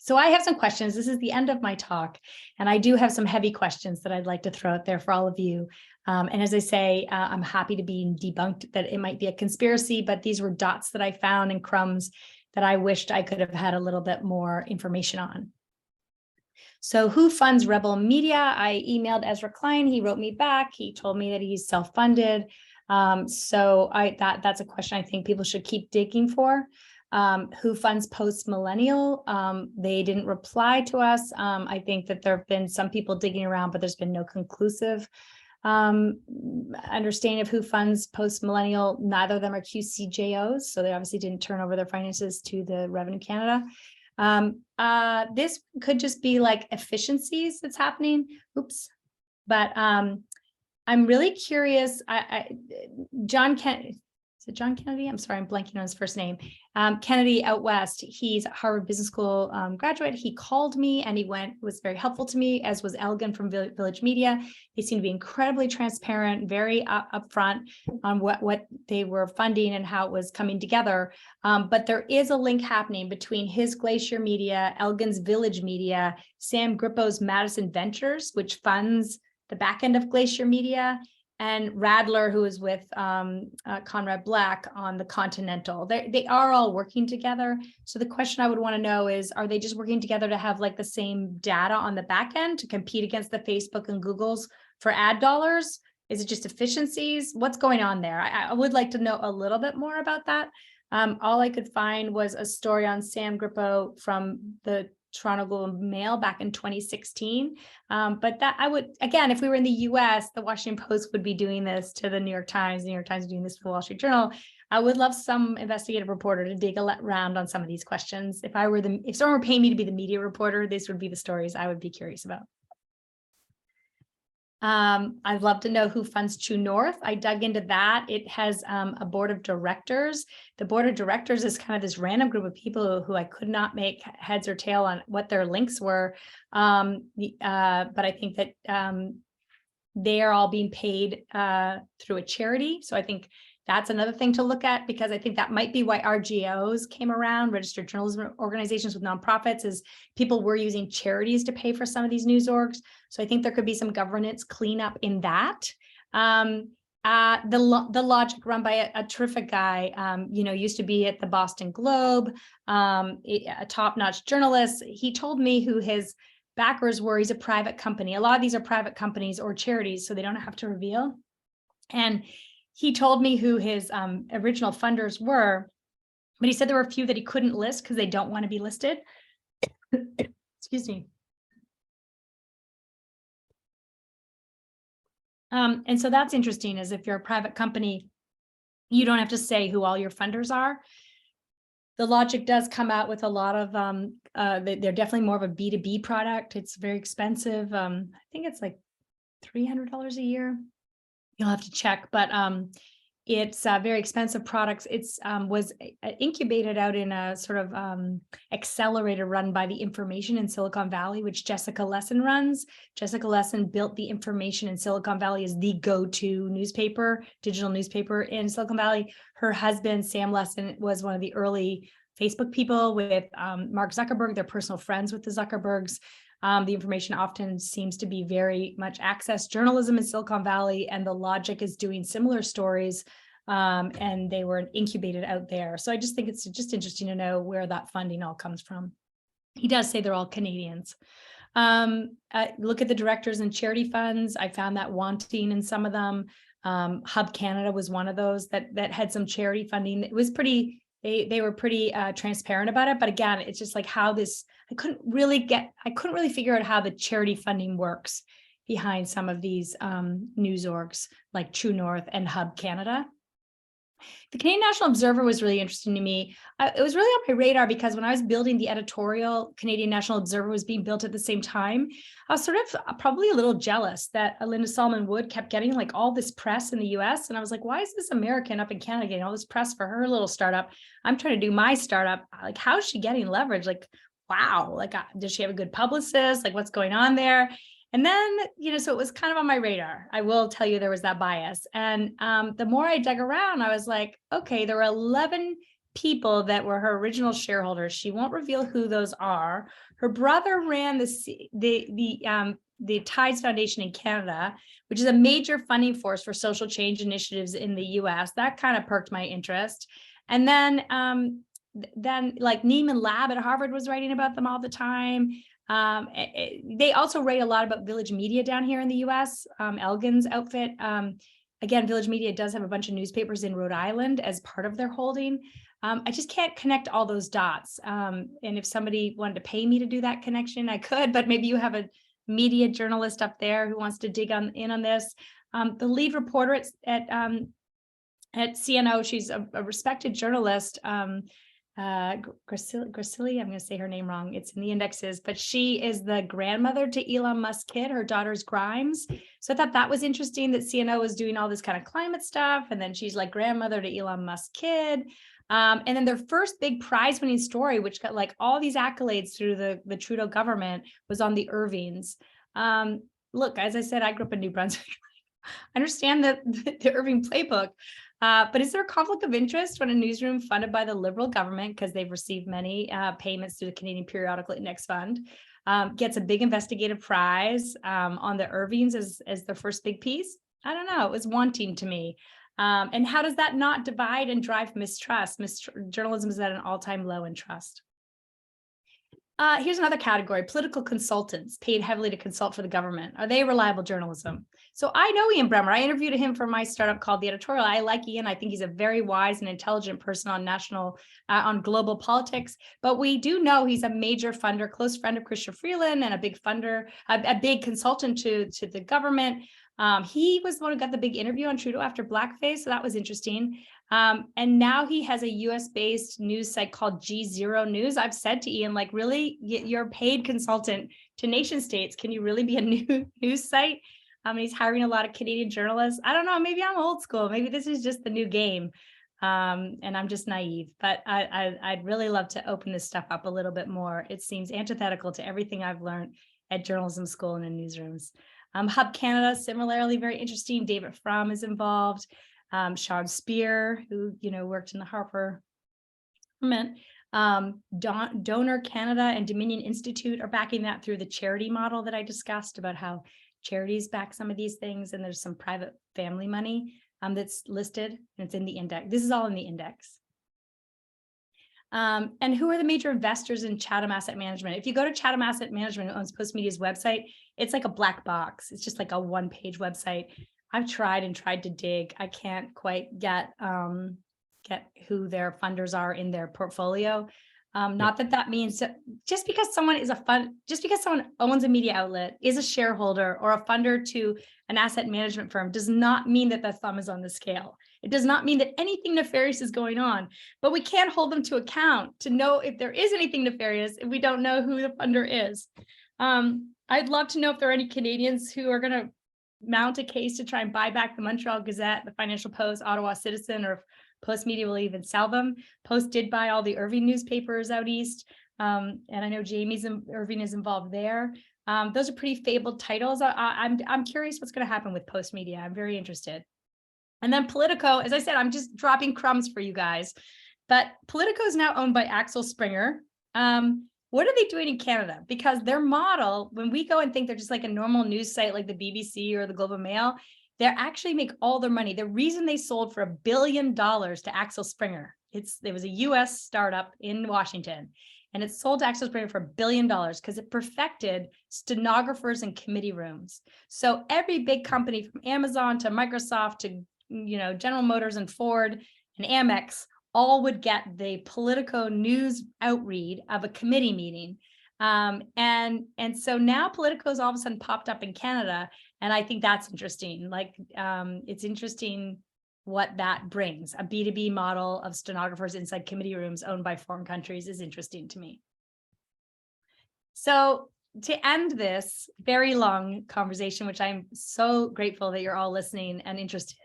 So I have some questions. This is the end of my talk, and I do have some heavy questions that I'd like to throw out there for all of you. And as I say, I'm happy to be debunked that it might be a conspiracy, but these were dots that I found and crumbs that I wished I could have had a little bit more information on. So who funds Rebel Media? I emailed Ezra Klein. He wrote me back. He told me that he's self-funded. So that's a question I think people should keep digging for. Who funds Post Millennial? They didn't reply to us. I think that there have been some people digging around, but there's been no conclusive understanding of who funds Post Millennial. Neither of them are QCJOs, so they obviously didn't turn over their finances to the Revenue Canada. This could just be like efficiencies that's happening. Oops. But I'm really curious. John Kennedy, is it John Kennedy? I'm sorry, I'm blanking on his first name. Kennedy out west. He's a Harvard Business School graduate. He called me and was very helpful to me, as was Elgin from Village Media. They seem to be incredibly transparent, very upfront on what they were funding and how it was coming together. But there is a link happening between his Glacier Media, Elgin's Village Media, Sam Grippo's Madison Ventures, which funds the back end of Glacier Media, and Radler, who is with Conrad Black on the Continental. They are all working together. So the question I would want to know is, are they just working together to have like the same data on the back end to compete against the Facebook and Googles for ad dollars? Is it just efficiencies? What's going on there? I would like to know a little bit more about that. All I could find was a story on Sam Grippo from the Toronto Globe and Mail back in 2016. But that I would, again, if we were in the US, the Washington Post would be doing this to the New York Times, the New York Times doing this to the Wall Street Journal. I would love some investigative reporter to dig around on some of these questions. If someone were paying me to be the media reporter, these would be the stories I would be curious about. I'd love to know who funds True North. I dug into that. It has a board of directors. The board of directors is kind of this random group of people who I could not make heads or tail on what their links were. But I think that they are all being paid through a charity. So I think that's another thing to look at, because I think that might be why RGOs came around, registered journalism organizations with nonprofits, is people were using charities to pay for some of these news orgs. So I think there could be some governance cleanup in that. The Logic, run by a terrific guy, used to be at the Boston Globe, a top-notch journalist. He told me who his backers were. He's a private company. A lot of these are private companies or charities, so they don't have to reveal. And he told me who his original funders were, but he said there were a few that he couldn't list because they don't want to be listed. Excuse me. And so that's interesting, is if you're a private company, you don't have to say who all your funders are. The Logic does come out with a lot of, they're definitely more of a B2B product. It's very expensive. I think it's like $300 a year. You'll have to check, but It's very expensive products. It's was incubated out in a sort of accelerator run by the Information in Silicon Valley, which Jessica Lessin runs. Jessica Lessin built the Information in Silicon Valley as the go-to newspaper, digital newspaper in Silicon Valley. Her husband, Sam Lessin, was one of the early Facebook people with Mark Zuckerberg. They're personal friends with the Zuckerbergs. The Information often seems to be very much access journalism in Silicon Valley, and the Logic is doing similar stories, and they were incubated out there. So I just think it's just interesting to know where that funding all comes from. He does say they're all Canadians. Look at the directors and charity funds. I found that wanting in some of them. Hub Canada was one of those that had some charity funding. It was pretty, they were pretty transparent about it. But again, it's just like how this, I couldn't really figure out how the charity funding works behind some of these news orgs like True North and Hub Canada. The Canadian National Observer was really interesting to me. It was really on my radar because when I was building the editorial, Canadian National Observer was being built at the same time. I was sort of probably a little jealous that Linda Solomon Wood kept getting like all this press in the US. And I was like, why is this American up in Canada getting all this press for her little startup? I'm trying to do my startup. Like, how is she getting leverage? Like, wow, like, does she have a good publicist? Like, what's going on there? And then, so it was kind of on my radar. I will tell you there was that bias. And the more I dug around, I was like, okay, there were 11 people that were her original shareholders. She won't reveal who those are. Her brother ran the Tides Foundation in Canada, which is a major funding force for social change initiatives in the US. That kind of perked my interest. And then like Nieman Lab at Harvard was writing about them all the time. They also write a lot about Village Media down here in the US, Elgin's outfit. Again, Village Media does have a bunch of newspapers in Rhode Island as part of their holding. I just can't connect all those dots. And if somebody wanted to pay me to do that connection, I could, but maybe you have a media journalist up there who wants to dig in on this. The lead reporter at CNO, she's a respected journalist, Gracili, I'm going to say her name wrong. It's in the indexes, but she is the grandmother to Elon Musk's kid. Her daughter's Grimes. So I thought that was interesting that CNO was doing all this kind of climate stuff. And then she's like grandmother to Elon Musk's kid. And then their first big prize winning story, which got like all these accolades through the Trudeau government, was on the Irvings. Look, as I said, I grew up in New Brunswick. I understand the Irving playbook. But is there a conflict of interest when a newsroom funded by the Liberal government, because they've received many payments through the Canadian Periodical Index Fund, gets a big investigative prize on the Irvings as their first big piece? I don't know. It was wanting to me. And how does that not divide and drive mistrust? Journalism is at an all-time low in trust. Here's another category: political consultants paid heavily to consult for the government. Are they reliable journalism? So I know Ian Bremmer. I interviewed him for my startup called The Editorial. I like Ian. I think he's a very wise and intelligent person on global politics. But we do know he's a major funder, close friend of Chrystia Freeland, and a big funder, a big consultant to the government. He was the one who got the big interview on Trudeau after blackface, so that was interesting. And now he has a US-based news site called G0 News. I've said to Ian, like, really, you're a paid consultant to nation states. Can you really be a new news site? He's hiring a lot of Canadian journalists. I don't know, maybe I'm old school. Maybe this is just the new game. And I'm just naive, but I'd really love to open this stuff up a little bit more. It seems antithetical to everything I've learned at journalism school and in newsrooms. Hub Canada, similarly, very interesting. David Fromm is involved. Sean Spear, who worked in the Harper government. Donor Canada and Dominion Institute are backing that through the charity model that I discussed about how charities back some of these things, and there's some private family money that's listed, and it's in the index. This is all in the index. And who are the major investors in Chatham Asset Management? If you go to Chatham Asset Management, who owns Postmedia's website, it's like a black box. It's just like a one-page website. I've tried to dig. I can't quite get who their funders are in their portfolio. Not that means that just because someone owns a media outlet, is a shareholder or a funder to an asset management firm, does not mean that the thumb is on the scale. It does not mean that anything nefarious is going on, but we can't hold them to account to know if there is anything nefarious if we don't know who the funder is. I'd love to know if there are any Canadians who are going to mount a case to try and buy back the Montreal Gazette, the Financial Post, Ottawa Citizen, or Post Media will even sell them. Post did buy all the Irving newspapers out east. And I know Irving is involved there. Those are pretty fabled titles. I'm curious what's going to happen with Post Media. I'm very interested. And then Politico, as I said, I'm just dropping crumbs for you guys. But Politico is now owned by Axel Springer. What are they doing in Canada? Because their model, when we go and think they're just like a normal news site like the BBC or the Globe and Mail, they actually make all their money. The reason they sold for $1 billion to Axel Springer, it was a US startup in Washington, and it sold to Axel Springer for $1 billion because it perfected stenographers and committee rooms. So every big company from Amazon to Microsoft to General Motors and Ford and Amex all would get the Politico news outread of a committee meeting. And so now Politico's all of a sudden popped up in Canada. And I think that's interesting. Like, it's interesting what that brings. A B2B model of stenographers inside committee rooms owned by foreign countries is interesting to me. So to end this very long conversation, which I'm so grateful that you're all listening and interested,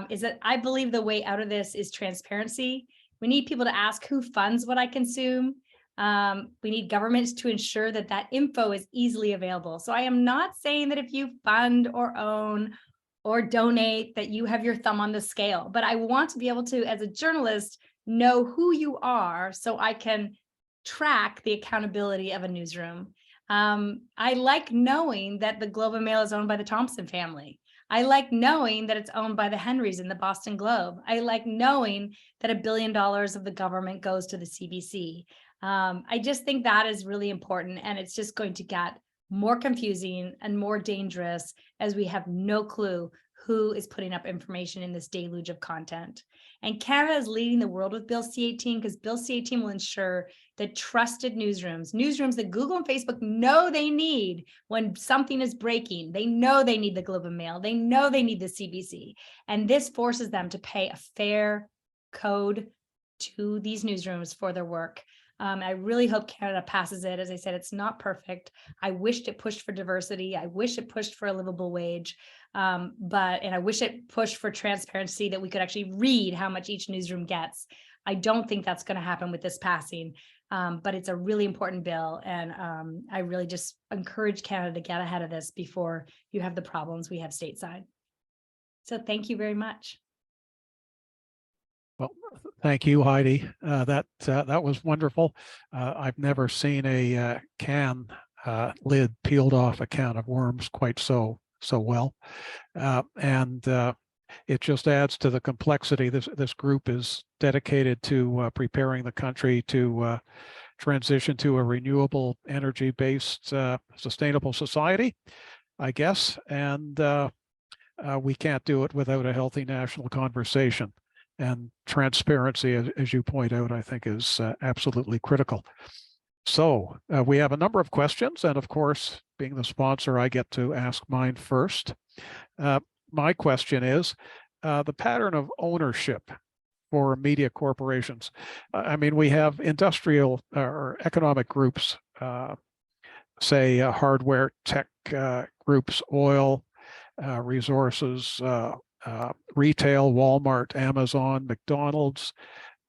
is that I believe the way out of this is transparency. We need people to ask who funds what I consume. We need governments to ensure that that info is easily available. So I am not saying that if you fund or own or donate that you have your thumb on the scale, but I want to be able to, as a journalist, know who you are so I can track the accountability of a newsroom. I like knowing that the Globe and Mail is owned by the Thompson family. I like knowing that it's owned by the Henrys and the Boston Globe. I like knowing that $1 billion of the government goes to the CBC. I just think that is really important, and it's just going to get more confusing and more dangerous as we have no clue who is putting up information in this deluge of content. And Canada is leading the world with Bill C-18 because Bill C-18 will ensure that trusted newsrooms that Google and Facebook know they need when something is breaking. They know they need the Globe and Mail. They know they need the CBC. And this forces them to pay a fair code to these newsrooms for their work. I really hope Canada passes it. As I said, it's not perfect. I wished it pushed for diversity. I wish it pushed for a livable wage. And I wish it pushed for transparency, that we could actually read how much each newsroom gets. I don't think that's going to happen with this passing, but it's a really important bill. And I really just encourage Canada to get ahead of this before you have the problems we have stateside. So thank you very much. Well, thank you, Heidi. That was wonderful. I've never seen a can lid peeled off a can of worms quite so well, and it just adds to the complexity. This group is dedicated to preparing the country to transition to a renewable energy-based sustainable society, I guess, and we can't do it without a healthy national conversation. And transparency, as you point out, I think is absolutely critical. So we have a number of questions, and of course, being the sponsor, I get to ask mine first. My question is the pattern of ownership for media corporations. I mean, we have industrial or economic groups, say hardware, tech groups, oil, resources, retail, Walmart, Amazon, McDonald's,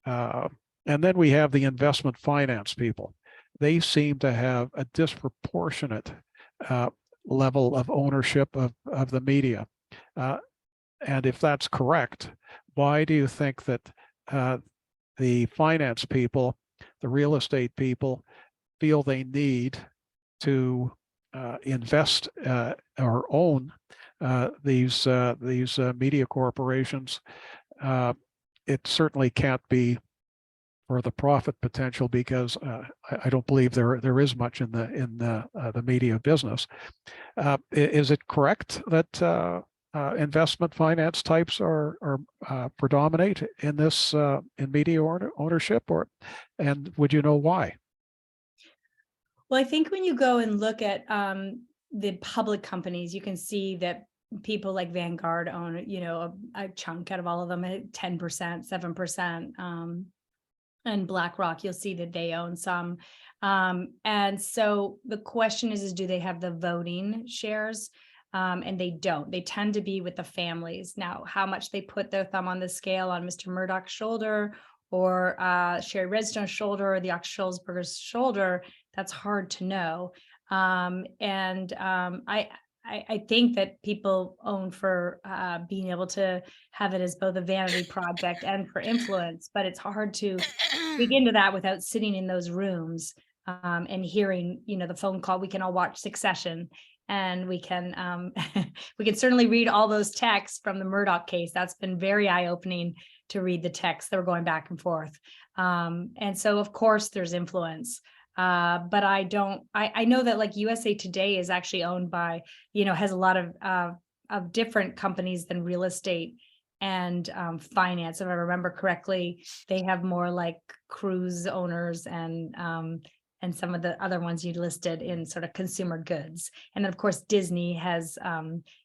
and then we have the investment finance people. They seem to have a disproportionate level of ownership of the media. And if that's correct, why do you think that the finance people, the real estate people, feel they need to invest or own these media corporations? It certainly can't be for the profit potential, because I don't believe there is much in the media business. Is it correct that investment finance types are predominate in this in media ownership, and would you know why? Well, I think when you go and look at the public companies, you can see that people like Vanguard own, a chunk out of all of them at 10%, 7%. And BlackRock, you'll see that they own some. And so the question is do they have the voting shares? and they don't. They tend to be with the families. Now, how much they put their thumb on the scale on Mr. Murdoch's shoulder or Sherry Redstone's shoulder or the Schulzberger's shoulder, that's hard to know. I think that people own for being able to have it as both a vanity project and for influence, but it's hard to dig into that without sitting in those rooms and hearing, the phone call. We can all watch Succession, and we can we can certainly read all those texts from the Murdoch case. That's been very eye-opening to read the texts that were going back and forth. And so, of course, there's influence. But I know that like USA Today is actually owned by, has a lot of different companies than real estate and finance. If I remember correctly, they have more like cruise owners and some of the other ones you listed in sort of consumer goods. And then of course, Disney has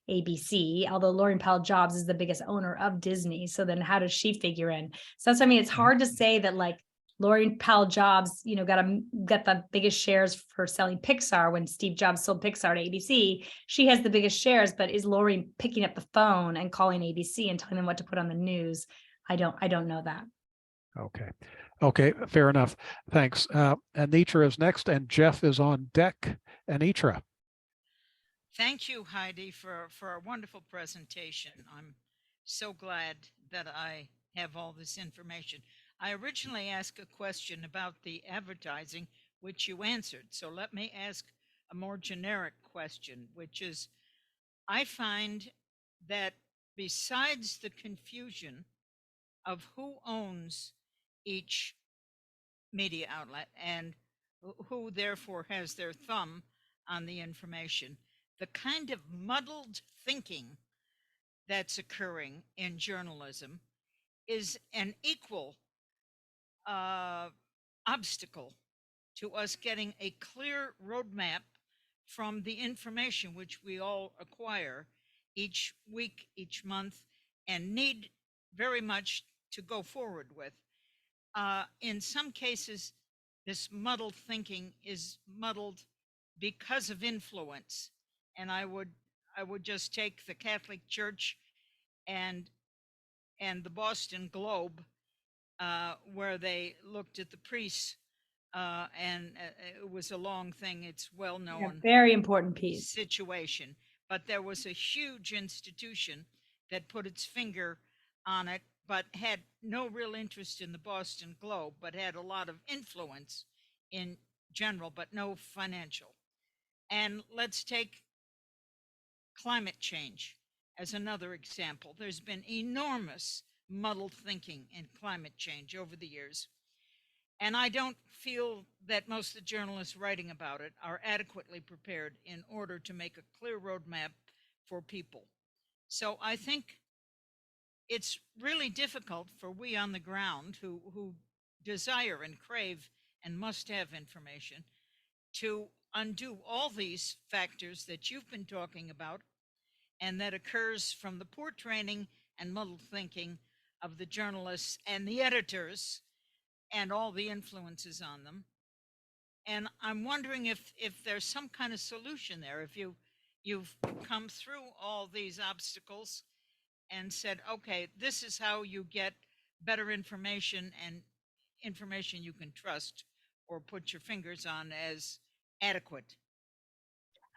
ABC, although Laureen Powell Jobs is the biggest owner of Disney. So then how does she figure in? So that's, it's hard to say that like Laureen Powell Jobs, got the biggest shares for selling Pixar when Steve Jobs sold Pixar to ABC. She has the biggest shares, but is Laureen picking up the phone and calling ABC and telling them what to put on the news? I don't know that. Okay, fair enough. Thanks. Anitra is next, and Jeff is on deck. Anitra. Thank you, Heidi, for a wonderful presentation. I'm so glad that I have all this information. I originally asked a question about the advertising, which you answered. So let me ask a more generic question, which is, I find that besides the confusion of who owns each media outlet and who therefore has their thumb on the information, the kind of muddled thinking that's occurring in journalism is an equal obstacle to us getting a clear roadmap from the information which we all acquire each week, each month, and need very much to go forward with. In some cases, this muddled thinking is muddled because of influence. And I would just take the Catholic Church and the Boston Globe, where they looked at the priests, and it was a long thing. It's well known. Yeah, very important piece. Situation. But there was a huge institution that put its finger on it, but had no real interest in the Boston Globe, but had a lot of influence in general, but no financial. And let's take climate change as another example. There's been enormous muddled thinking in climate change over the years. And I don't feel that most of the journalists writing about it are adequately prepared in order to make a clear roadmap for people. So I think it's really difficult for we on the ground who desire and crave and must have information to undo all these factors that you've been talking about and that occurs from the poor training and muddled thinking of the journalists and the editors and all the influences on them. And I'm wondering if there's some kind of solution there, if you've come through all these obstacles and said, okay, this is how you get better information and information you can trust or put your fingers on as adequate.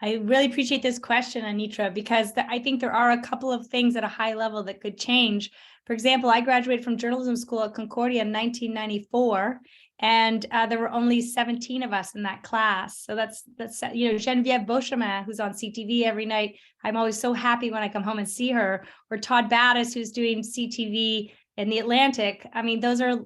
I really appreciate this question, Anitra, because I think there are a couple of things at a high level that could change. For example, I graduated from journalism school at Concordia in 1994, and there were only 17 of us in that class. So that's Geneviève Beauchemin, who's on CTV every night. I'm always so happy when I come home and see her, or Todd Battis, who's doing CTV in the Atlantic. I mean, those are,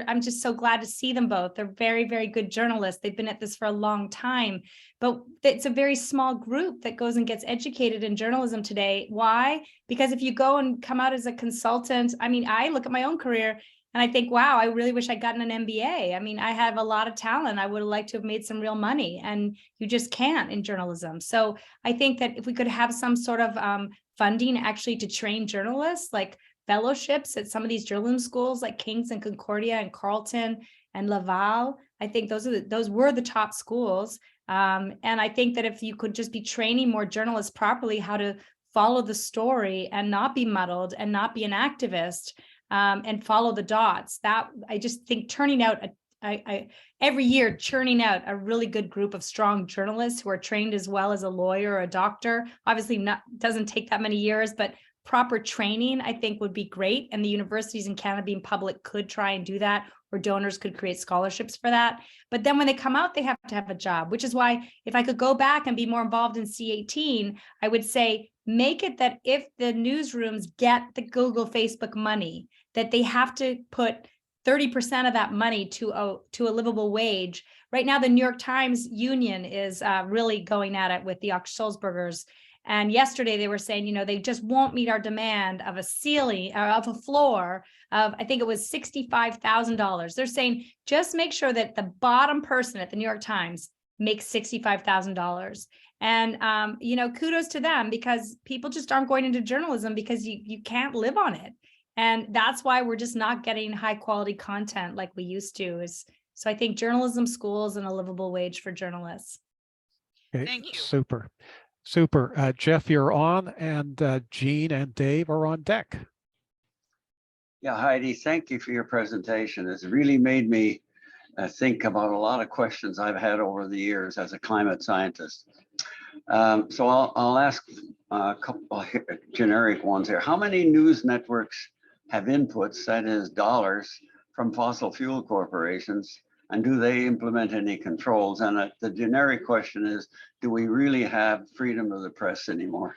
I'm just so glad to see them both. They're very, very good journalists. They've been at this for a long time, but it's a very small group that goes and gets educated in journalism today. Why? Because if you go and come out as a consultant, I mean, I look at my own career and I think, wow, I really wish I'd gotten an MBA. I mean, I have a lot of talent. I would have liked to have made some real money, and you just can't in journalism. So I think that if we could have some sort of funding actually to train journalists, like fellowships at some of these journalism schools like King's and Concordia and Carlton and Laval. I think those were the top schools. And I think that if you could just be training more journalists properly how to follow the story and not be muddled and not be an activist, and follow the dots, that I just think turning out every year churning out a really good group of strong journalists who are trained as well as a lawyer or a doctor. Obviously doesn't take that many years, but proper training I think would be great. And the universities in Canada being public could try and do that, or donors could create scholarships for that. But then when they come out, they have to have a job, which is why if I could go back and be more involved in C18, I would say, make it that if the newsrooms get the Google, Facebook money, that they have to put 30% of that money to a livable wage. Right now, the New York Times union is really going at it with the Sulzbergers. And yesterday they were saying, they just won't meet our demand of a ceiling or of a floor of, I think it was $65,000. They're saying, just make sure that the bottom person at the New York Times makes $65,000. And, kudos to them, because people just aren't going into journalism because you can't live on it. And that's why we're just not getting high quality content like we used to. So I think journalism schools and a livable wage for journalists. Okay, Thank you. Super. Jeff, you're on, and Jean and Dave are on deck. Yeah, Heidi, thank you for your presentation. It's really made me think about a lot of questions I've had over the years as a climate scientist. So I'll ask a couple generic ones here. How many news networks have inputs, that is dollars, from fossil fuel corporations? And do they implement any controls? And the generic question is, do we really have freedom of the press anymore?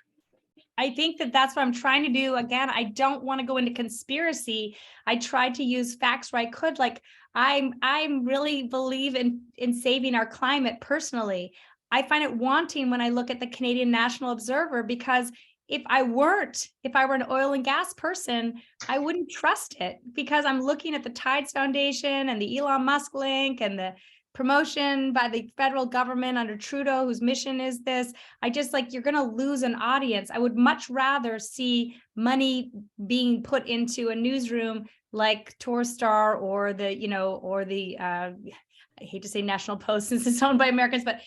I think that's what I'm trying to do. Again, I don't want to go into conspiracy. I tried to use facts where I could. Like I'm really believe in saving our climate personally. I find it wanting when I look at the Canadian National Observer, because if I were an oil and gas person, I wouldn't trust it, because I'm looking at the Tides Foundation and the Elon Musk link and the promotion by the federal government under Trudeau, whose mission is this. I just you're going to lose an audience. I would much rather see money being put into a newsroom like Torstar or I hate to say National Post since it's owned by Americans, but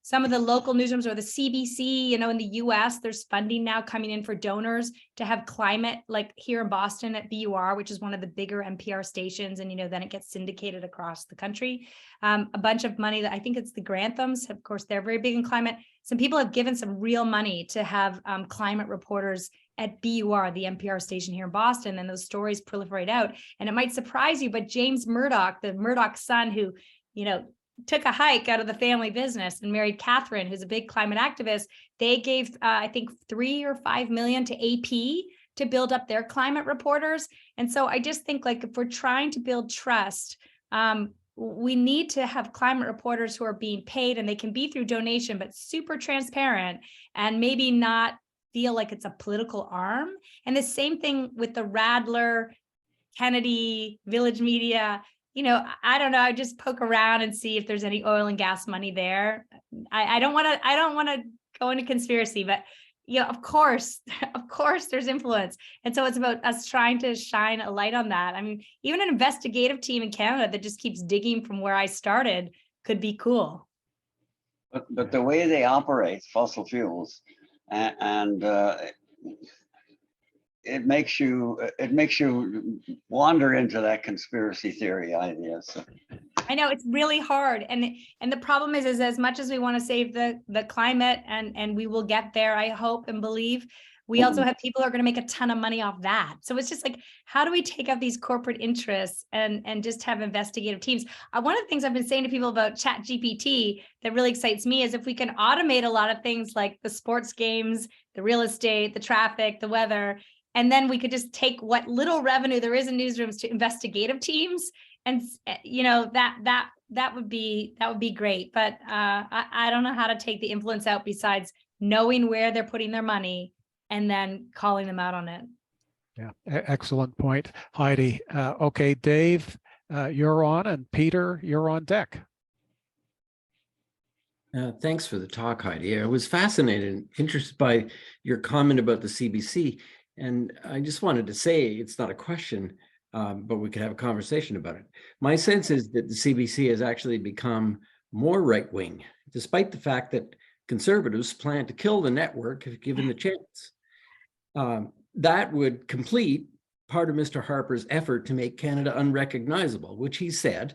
some of the local newsrooms, or the CBC, in the US, there's funding now coming in for donors to have climate, like here in Boston at BUR, which is one of the bigger NPR stations. And, then it gets syndicated across the country. A bunch of money that I think it's the Granthams, of course, they're very big in climate. Some people have given some real money to have climate reporters at BUR, the NPR station here in Boston, and those stories proliferate out. And it might surprise you, but James Murdoch, the Murdoch son who, took a hike out of the family business and married Catherine, who's a big climate activist, they gave, I think, $3 or $5 million to AP to build up their climate reporters. And so I just think if we're trying to build trust, we need to have climate reporters who are being paid, and they can be through donation, but super transparent and maybe not feel like it's a political arm. And the same thing with the Radler, Kennedy, Village Media. I don't know. I just poke around and see if there's any oil and gas money there. I don't want to go into conspiracy, but of course there's influence. And so it's about us trying to shine a light on that. I mean, even an investigative team in Canada that just keeps digging from where I started could be cool. But the way they operate fossil fuels, and it makes you wander into that conspiracy theory idea. So. I know it's really hard, and the problem is as much as we want to save the climate, and we will get there, I hope and believe, we also have people who are going to make a ton of money off that. So it's just how do we take out these corporate interests and just have investigative teams? One of the things I've been saying to people about ChatGPT that really excites me is if we can automate a lot of things like the sports games, the real estate, the traffic, the weather, and then we could just take what little revenue there is in newsrooms to investigative teams, and that would be great. But I don't know how to take the influence out besides knowing where they're putting their money and then calling them out on it. Yeah, excellent point, Heidi. Okay, Dave, you're on, and Peter, you're on deck. Thanks for the talk, Heidi. I was fascinated and interested by your comment about the CBC. And I just wanted to say, it's not a question, but we could have a conversation about it. My sense is that the CBC has actually become more right-wing, despite the fact that conservatives plan to kill the network if given the chance. That would complete part of Mr. Harper's effort to make Canada unrecognizable, which he said,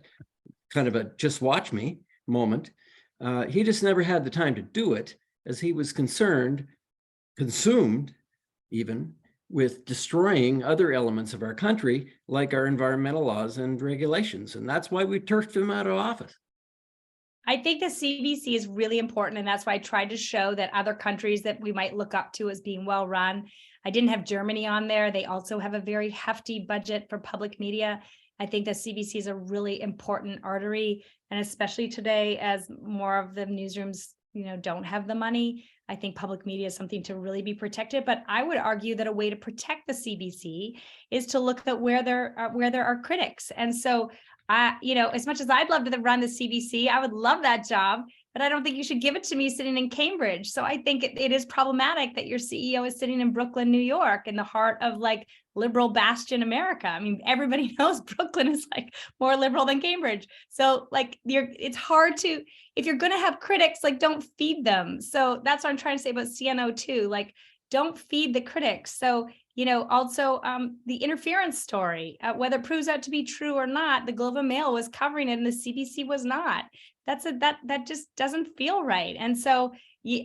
kind of a just watch me moment. He just never had the time to do it, as he was consumed even with destroying other elements of our country, like our environmental laws and regulations. And that's why we turfed him out of office. I think the CBC is really important, and that's why I tried to show that other countries that we might look up to as being well run. I didn't have Germany on there. They also have a very hefty budget for public media. I think the CBC is a really important artery, and especially today, as more of the newsrooms, don't have the money. I think public media is something to really be protected. But I would argue that a way to protect the CBC is to look at where there are critics. And so, as much as I'd love to run the CBC, I would love that job, but I don't think you should give it to me sitting in Cambridge. So I think it is problematic that your CEO is sitting in Brooklyn, New York, in the heart of like liberal bastion America. I mean, everybody knows Brooklyn is like more liberal than Cambridge. So like it's hard to, if you're going to have critics, like don't feed them. So that's what I'm trying to say about CNO too. Like don't feed the critics. So also the interference story, whether it proves out to be true or not, the Globe and Mail was covering it and the CBC was not. That just doesn't feel right. And so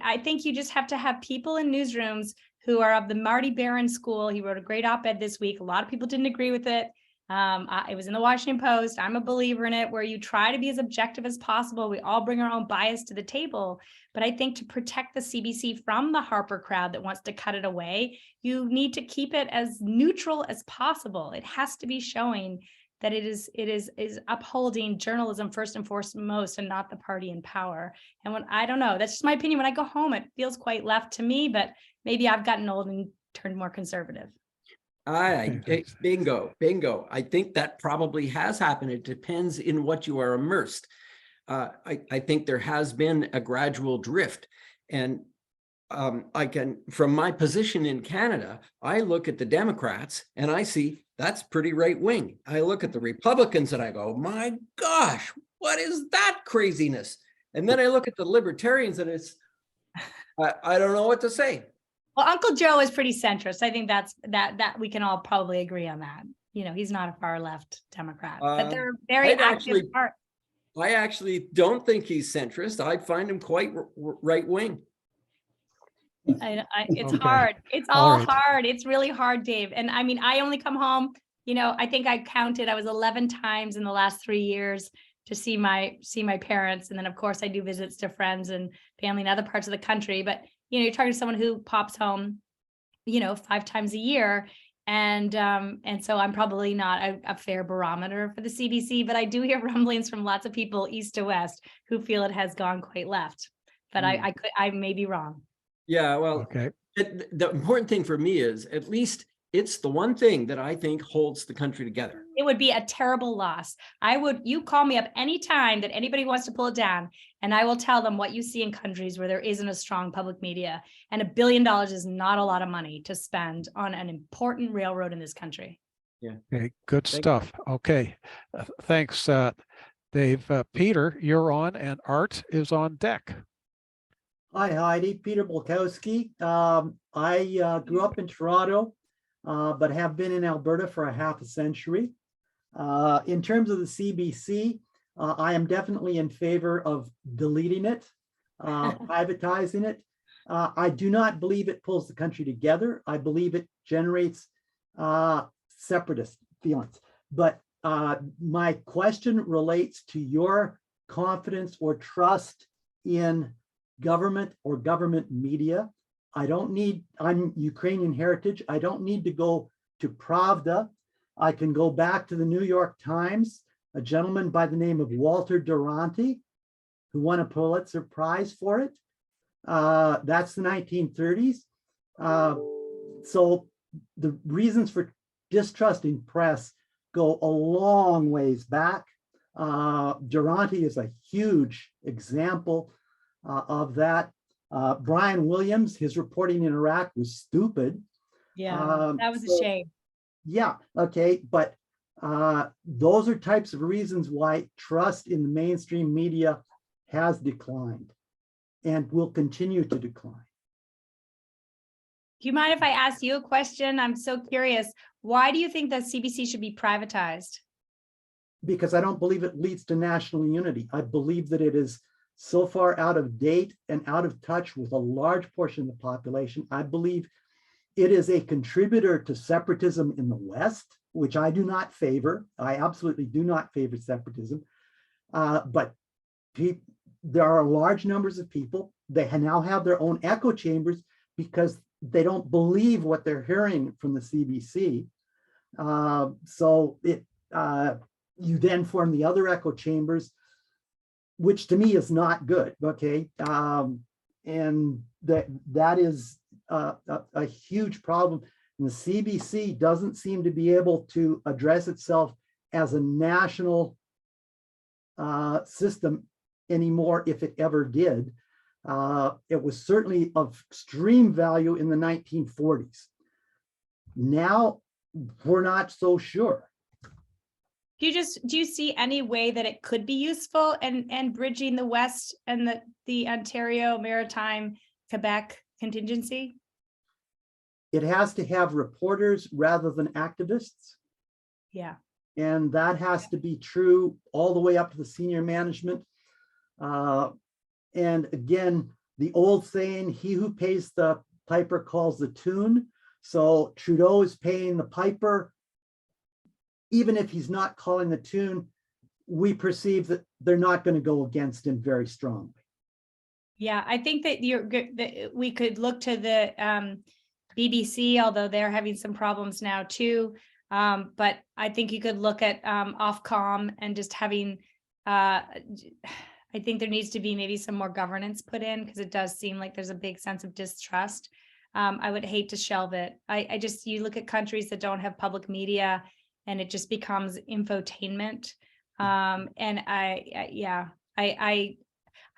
I think you just have to have people in newsrooms who are of the Marty Barron school. He wrote a great op-ed this week. A lot of people didn't agree with it. It was in the Washington Post. I'm a believer in it, where you try to be as objective as possible. We all bring our own bias to the table. But I think to protect the CBC from the Harper crowd that wants to cut it away, you need to keep it as neutral as possible. It has to be showing that it is upholding journalism first and foremost, and not the party in power. And I don't know, that's just my opinion. When I go home, it feels quite left to me, but maybe I've gotten old and turned more conservative. Bingo. I think that probably has happened. It depends in what you are immersed. I think there has been a gradual drift, and from my position in Canada, I look at the Democrats and I see that's pretty right wing. I look at the Republicans and I go, my gosh, what is that craziness? And then I look at the Libertarians and I don't know what to say. Well, Uncle Joe is pretty centrist. I think that we can all probably agree on that. He's not a far left Democrat, but they're very active. I actually don't think he's centrist. I find him quite right wing. It's Okay. hard. It's all right. hard. It's really hard, Dave. And I mean, I only come home, I think I counted, I was 11 times in the last 3 years to see my parents. And then of course I do visits to friends and family in other parts of the country. But, you're talking to someone who pops home, 5 times a year. And so I'm probably not a fair barometer for the CBC, but I do hear rumblings from lots of people east to west who feel it has gone quite left. But I may be wrong. Yeah, well, Okay. the important thing for me is at least it's the one thing that I think holds the country together. It would be a terrible loss. You call me up anytime that anybody wants to pull it down, and I will tell them what you see in countries where there isn't a strong public media, and $1 billion is not a lot of money to spend on an important railroad in this country. Yeah. Okay. Good stuff. Okay. Thanks, Dave. Peter, you're on, and Art is on deck. Hi, Heidi. Peter Bulkowski. I grew up in Toronto, but have been in Alberta for a half a century. In terms of the CBC, I am definitely in favor of deleting it, privatizing it. I do not believe it pulls the country together. I believe it generates separatist feelings. But my question relates to your confidence or trust in government or government media. I'm Ukrainian heritage. I don't need to go to Pravda. I can go back to the New York Times, a gentleman by the name of Walter Duranty, who won a Pulitzer Prize for it. That's the 1930s. So the reasons for distrusting press go a long ways back. Duranty is a huge example of that. Brian Williams, his reporting in Iraq was stupid. Yeah, that was a shame. Yeah, okay, but those are types of reasons why trust in the mainstream media has declined and will continue to decline. Do you mind if I ask you a question? I'm so curious. Why do you think that CBC should be privatized? Because I don't believe it leads to national unity. I believe that it is so far out of date and out of touch with a large portion of the population. I believe it is a contributor to separatism in the West, which I do not favor. I absolutely do not favor separatism. But there are large numbers of people. They now have their own echo chambers because they don't believe what they're hearing from the CBC. You then form the other echo chambers, which to me is not good. Okay, and that is a huge problem. And the CBC doesn't seem to be able to address itself as a national system anymore, if it ever did. It was certainly of extreme value in the 1940s. Now, we're not so sure. Do you see any way that it could be useful and bridging the West and the Ontario Maritime Quebec contingency? It has to have reporters rather than activists. Yeah. And that has to be true all the way up to the senior management. And again, the old saying, he who pays the piper calls the tune. So Trudeau is paying the piper. Even if he's not calling the tune, we perceive that they're not going to go against him very strongly. Yeah, I think that we could look to the BBC, although they're having some problems now too. But I think you could look at Ofcom and just having, I think there needs to be maybe some more governance put in, because it does seem like there's a big sense of distrust. I would hate to shelve it. You look at countries that don't have public media and it just becomes infotainment. And I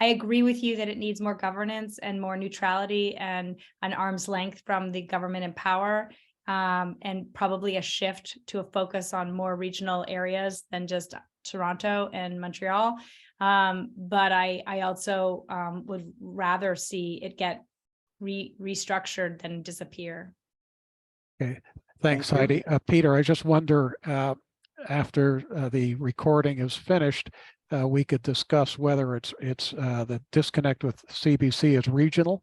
agree with you that it needs more governance and more neutrality and an arm's length from the government in power, and probably a shift to a focus on more regional areas than just Toronto and Montreal. But I also would rather see it get restructured than disappear. Okay, thanks, Thank you. Heidi. Peter, I just wonder, after the recording is finished, we could discuss whether it's the disconnect with CBC is regional,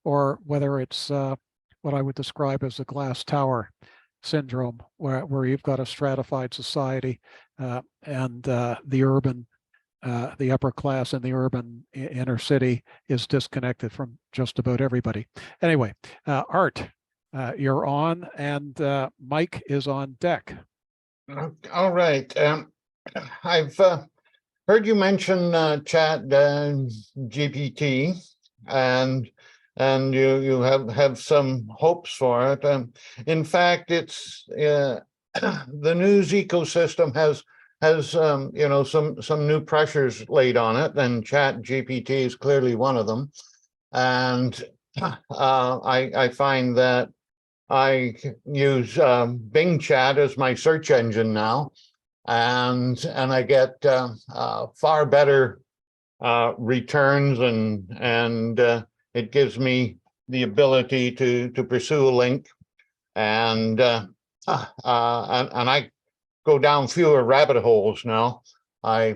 or whether it's what I would describe as the glass tower syndrome, where you've got a stratified society and the urban, the upper class in the urban inner city is disconnected from just about everybody. Anyway, Art, you're on, and Mike is on deck. All right. I've heard you mention Chat GPT, and you have some hopes for it. In fact, it's the news ecosystem has some new pressures laid on it, and Chat GPT is clearly one of them. And I find that I use Bing Chat as my search engine now, and I get far better returns, and it gives me the ability to pursue a link, and I go down fewer rabbit holes now. I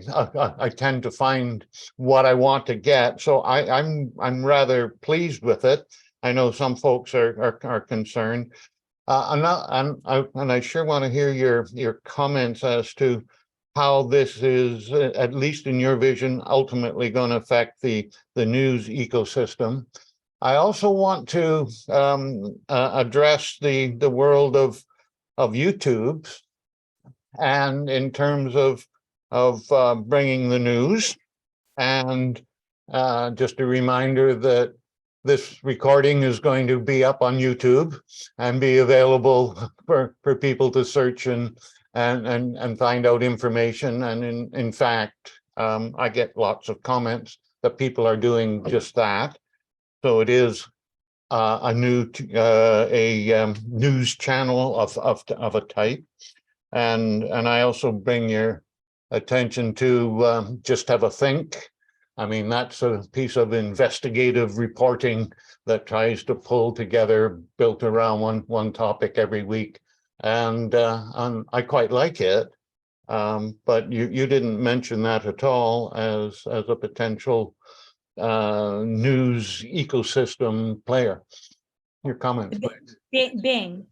tend to find what I want to get, so I'm rather pleased with it. I know some folks are concerned, and I sure want to hear your comments as to how this is, at least in your vision, ultimately going to affect the news ecosystem. I also want to address the world of YouTube, and in terms of bringing the news, and just a reminder that this recording is going to be up on YouTube and be available for people to search and find out information. And in fact, I get lots of comments that people are doing just that. So it is a news channel of a type. And I also bring your attention to just have a think I mean, that's a piece of investigative reporting that tries to pull together, built around one topic every week. And I quite like it. But you didn't mention that at all as a potential news ecosystem player. Your comments, please. Bing.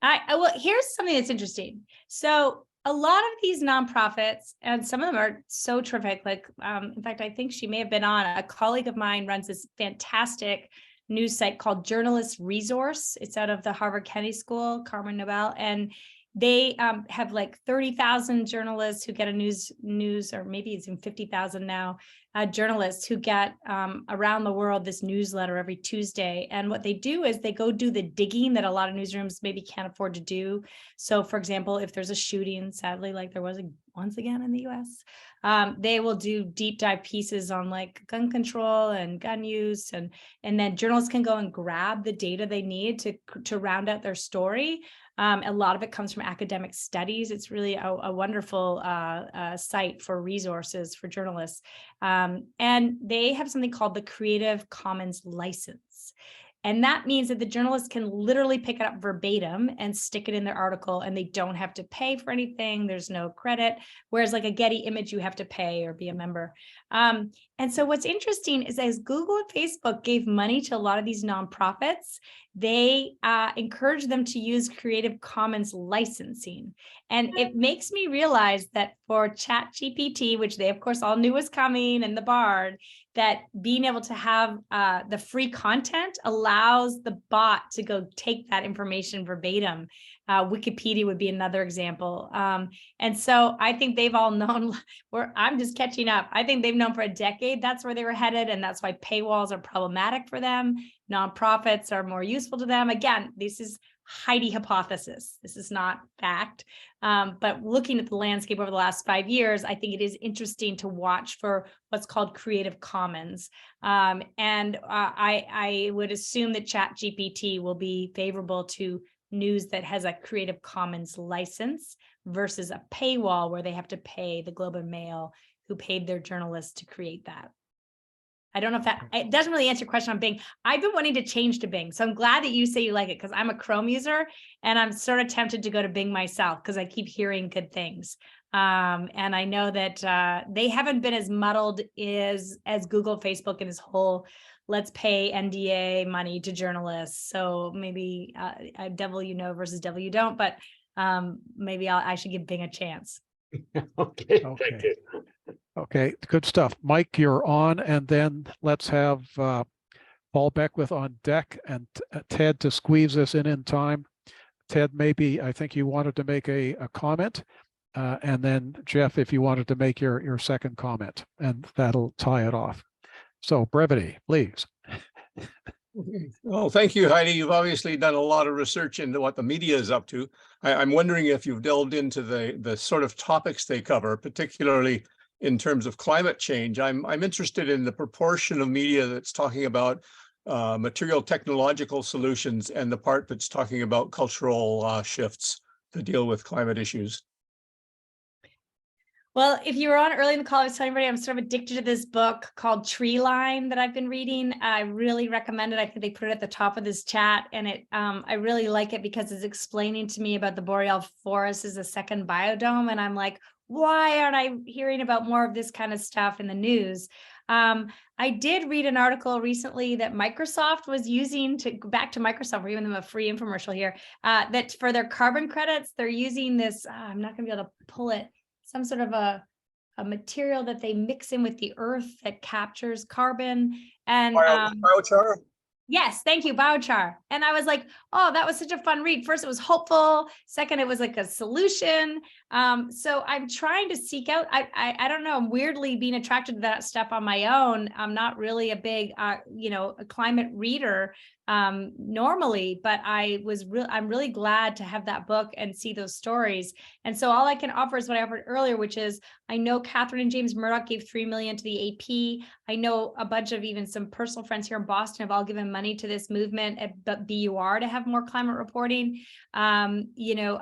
Well, here's something that's interesting. So a lot of these nonprofits, and some of them are so terrific. Like, in fact, I think she may have been on. A colleague of mine runs this fantastic news site called Journalist Resource. It's out of the Harvard Kennedy School, Carmen Nobel, and they have like 30,000 journalists who get a news, or maybe it's in 50,000 now, journalists who get around the world this newsletter every Tuesday. And what they do is they go do the digging that a lot of newsrooms maybe can't afford to do. So for example, if there's a shooting, sadly, like there was once again in the US, they will do deep dive pieces on like gun control and gun use. And then journalists can go and grab the data they need to round out their story. A lot of it comes from academic studies. It's really a wonderful site for resources for journalists. And they have something called the Creative Commons license. And that means that the journalists can literally pick it up verbatim and stick it in their article, and they don't have to pay for anything. There's no credit. Whereas like a Getty image, you have to pay or be a member. And so what's interesting is as Google and Facebook gave money to a lot of these nonprofits, they encourage them to use Creative Commons licensing. And it makes me realize that for ChatGPT, which they of course all knew was coming, and the Bard, that being able to have the free content allows the bot to go take that information verbatim. Wikipedia would be another example. And so I think they've all known, I'm just catching up. I think they've known for a decade that's where they were headed, and that's why paywalls are problematic for them. Nonprofits are more useful to them. Again, this is Heidi hypothesis. This is not fact. But looking at the landscape over the last 5 years, I think it is interesting to watch for what's called Creative Commons. I would assume that ChatGPT will be favorable to news that has a Creative Commons license versus a paywall where they have to pay the Globe and Mail, who paid their journalists to create that. I don't know if it doesn't really answer your question on Bing. I've been wanting to change to Bing. So I'm glad that you say you like it, because I'm a Chrome user and I'm sort of tempted to go to Bing myself because I keep hearing good things. And I know that they haven't been as muddled as Google, Facebook, and this whole let's pay NDA money to journalists. So maybe devil you know versus devil you don't, but maybe I should give Bing a chance. Okay, thank you. Okay, good stuff. Mike, you're on, and then let's have Paul Beckwith on deck, and Ted to squeeze this in time. Ted, maybe I think you wanted to make a comment, and then Jeff, if you wanted to make your second comment, and that'll tie it off. So brevity, please. Well, thank you, Heidi. You've obviously done a lot of research into what the media is up to. I'm wondering if you've delved into the sort of topics they cover, particularly in terms of climate change. I'm interested in the proportion of media that's talking about material technological solutions and the part that's talking about cultural shifts to deal with climate issues. Well, if you were on early in the call, I was telling everybody I'm sort of addicted to this book called Tree Line that I've been reading. I really recommend it. I think they put it at the top of this chat, and I really like it because it's explaining to me about the boreal forest as a second biodome. And I'm like, why aren't I hearing about more of this kind of stuff in the news? I did read an article recently that Microsoft was using to go back to Microsoft. We're giving them a free infomercial here, that for their carbon credits, they're using this, I'm not gonna be able to pull it, some sort of a material that they mix in with the earth that captures carbon. And Biochar? yes, thank you, biochar. And I was like, oh, that was such a fun read. First, it was hopeful. Second, it was like a solution. So I'm trying to seek out, I don't know, I'm weirdly being attracted to that stuff on my own. I'm not really a big, a climate reader, normally, but I'm really glad to have that book and see those stories. And so all I can offer is what I offered earlier, which is I know Catherine and James Murdoch gave $3 million to the AP. I know a bunch of even some personal friends here in Boston have all given money to this movement at BUR to have more climate reporting. You know,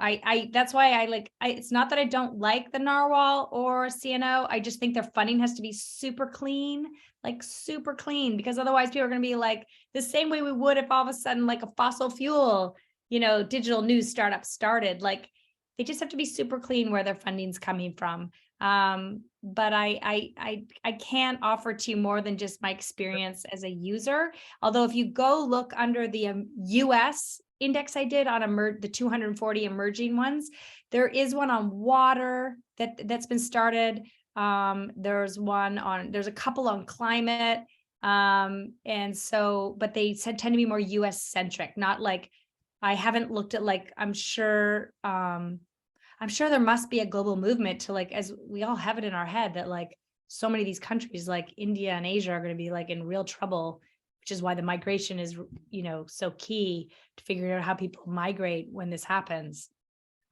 that's why it's not that I don't like the Narwhal or CNO. I just think their funding has to be super clean, because otherwise people are going to be like the same way we would if all of a sudden like a fossil fuel, you know, digital news startup started. Like they just have to be super clean where their funding's coming from. But I can't offer to you more than just my experience as a user. Although if you go look under the US index I did on the 240 emerging ones, there is one on water that's been started. There's a couple on climate. And so, but they tend to be more US centric, not like, I haven't looked at like, I'm sure there must be a global movement to like, as we all have it in our head that like so many of these countries like India and Asia are going to be like in real trouble, which is why the migration is, you know, so key to figuring out how people migrate when this happens.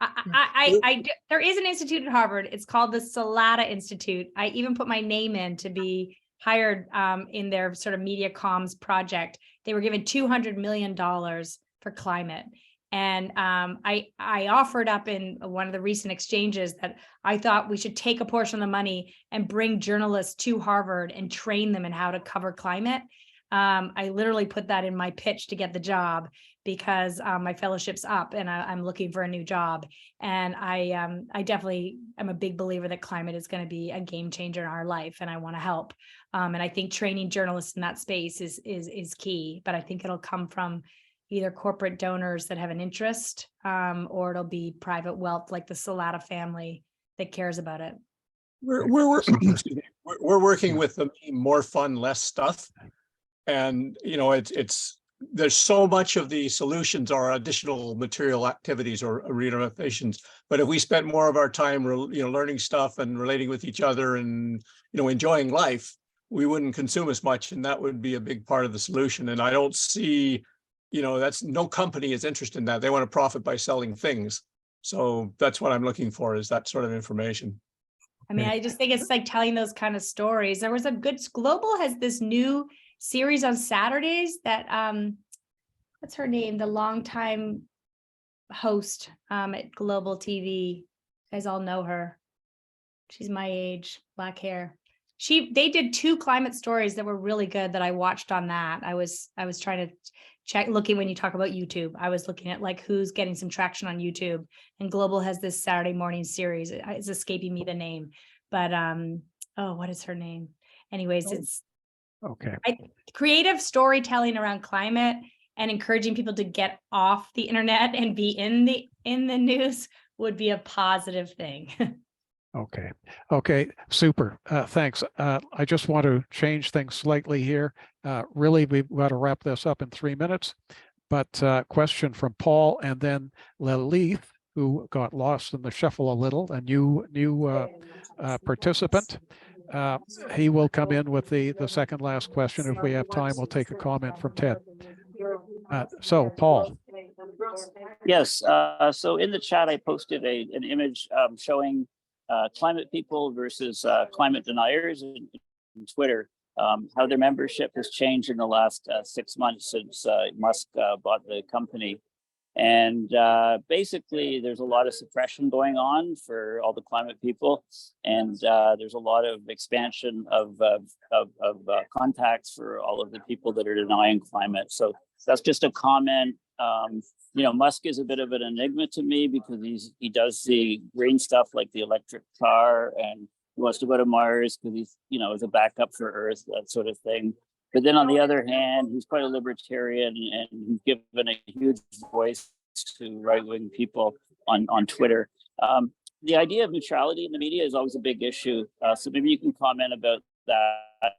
There is an institute at Harvard. It's called the Salata Institute. I even put my name in to be hired in their sort of media comms project. They were given $200 million for climate. And I offered up in one of the recent exchanges that I thought we should take a portion of the money and bring journalists to Harvard and train them in how to cover climate. I literally put that in my pitch to get the job because my fellowship's up and I'm looking for a new job. And I definitely am a big believer that climate is going to be a game changer in our life, and I want to help. And I think training journalists in that space is key. But I think it'll come from either corporate donors that have an interest, or it'll be private wealth like the Salata family that cares about it. We're working with the more fun, less stuff. And, you know, there's so much of the solutions are additional material activities or reinnovations. But if we spent more of our time, you know, learning stuff and relating with each other and, you know, enjoying life, we wouldn't consume as much. And that would be a big part of the solution. And I don't see, you know, no company is interested in that. They want to profit by selling things. So that's what I'm looking for, is that sort of information. I mean, I just think it's like telling those kind of stories. There was Global has this new series on Saturdays that what's her name, the longtime host at Global TV, you guys all know her, she's my age, black hair. They did 2 climate stories that were really good that I watched on that. I was trying to looking when you talk about YouTube, I was looking at like who's getting some traction on YouTube, and Global has this Saturday morning series. It's escaping me the name, but what is her name? Anyways, it's Okay. Creative storytelling around climate and encouraging people to get off the internet and be in the news would be a positive thing. Okay, super. Thanks. I just want to change things slightly here. Really, we've got to wrap this up in 3 minutes. But question from Paul and then Lilith, who got lost in the shuffle a little, a new participant. He will come in with the second last question. If we have time, we'll take a comment from Ted. So, Paul. Yes. So in the chat, I posted an image showing climate people versus climate deniers in Twitter, how their membership has changed in the last 6 months since Musk bought the company. And basically, there's a lot of suppression going on for all the climate people, and there's a lot of expansion of contacts for all of the people that are denying climate. So that's just a comment. You know, Musk is a bit of an enigma to me because he does the green stuff like the electric car, and he wants to go to Mars because he's, you know, as a backup for Earth, that sort of thing. But then on the other hand, he's quite a libertarian, and he's given a huge voice to right-wing people on Twitter. The idea of neutrality in the media is always a big issue. So maybe you can comment about that,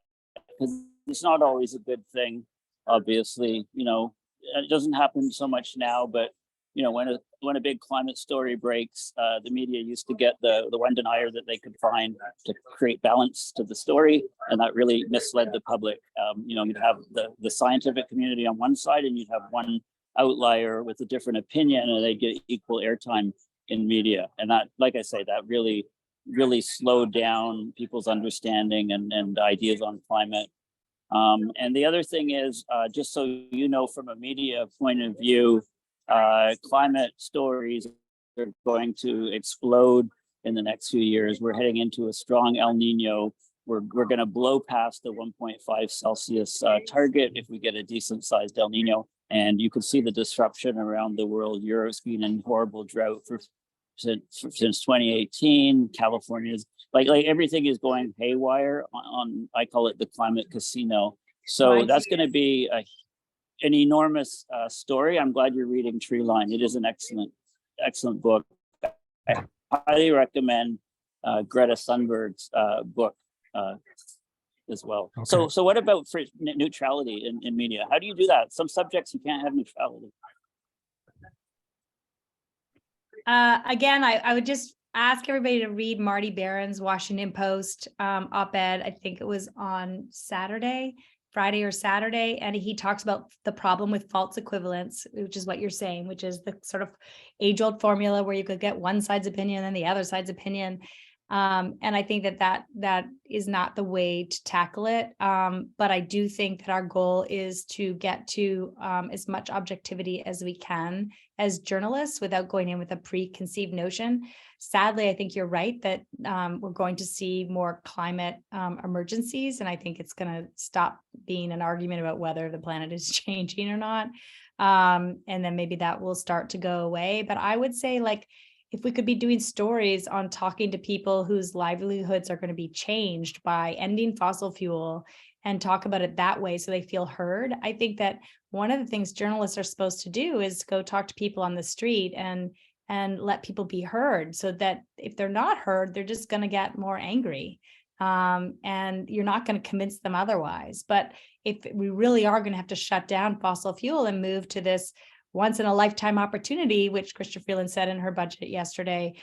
because it's not always a good thing, obviously. You know, it doesn't happen so much now, but when a big climate story breaks, the media used to get the one denier that they could find to create balance to the story, and that really misled the public. You'd have the scientific community on one side, and you'd have one outlier with a different opinion, and they get equal airtime in media. And that, like I say, that really slowed down people's understanding and ideas on climate. And the other thing is, just so you know, from a media point of view, climate stories are going to explode in the next few years. We're heading into a strong El Nino. We're going to blow past the 1.5 Celsius target if we get a decent sized El Nino. And you can see the disruption around the world. Europe's been in horrible drought since 2018. California's like everything is going haywire on I call it the climate casino. So that's going to be an enormous story. I'm glad you're reading Treeline. It is an excellent book. I highly recommend Greta Thunberg's book as well. Okay. So what about for neutrality in media? How do you do that? Some subjects you can't have neutrality. Again, I would just ask everybody to read Marty Barron's Washington Post op-ed. I think it was on Friday or Saturday, and he talks about the problem with false equivalence, which is what you're saying, which is the sort of age-old formula where you could get one side's opinion and the other side's opinion. And I think that is not the way to tackle it. But I do think that our goal is to get to as much objectivity as we can as journalists without going in with a preconceived notion. Sadly, I think you're right that we're going to see more climate emergencies, and I think it's going to stop being an argument about whether the planet is changing or not. And then maybe that will start to go away. But I would say, like, if we could be doing stories on talking to people whose livelihoods are going to be changed by ending fossil fuel and talk about it that way so they feel heard. I think that one of the things journalists are supposed to do is go talk to people on the street and let people be heard, so that if they're not heard, they're just going to get more angry. And you're not going to convince them otherwise. But if we really are going to have to shut down fossil fuel and move to this once in a lifetime opportunity, which Chrystia Freeland said in her budget yesterday,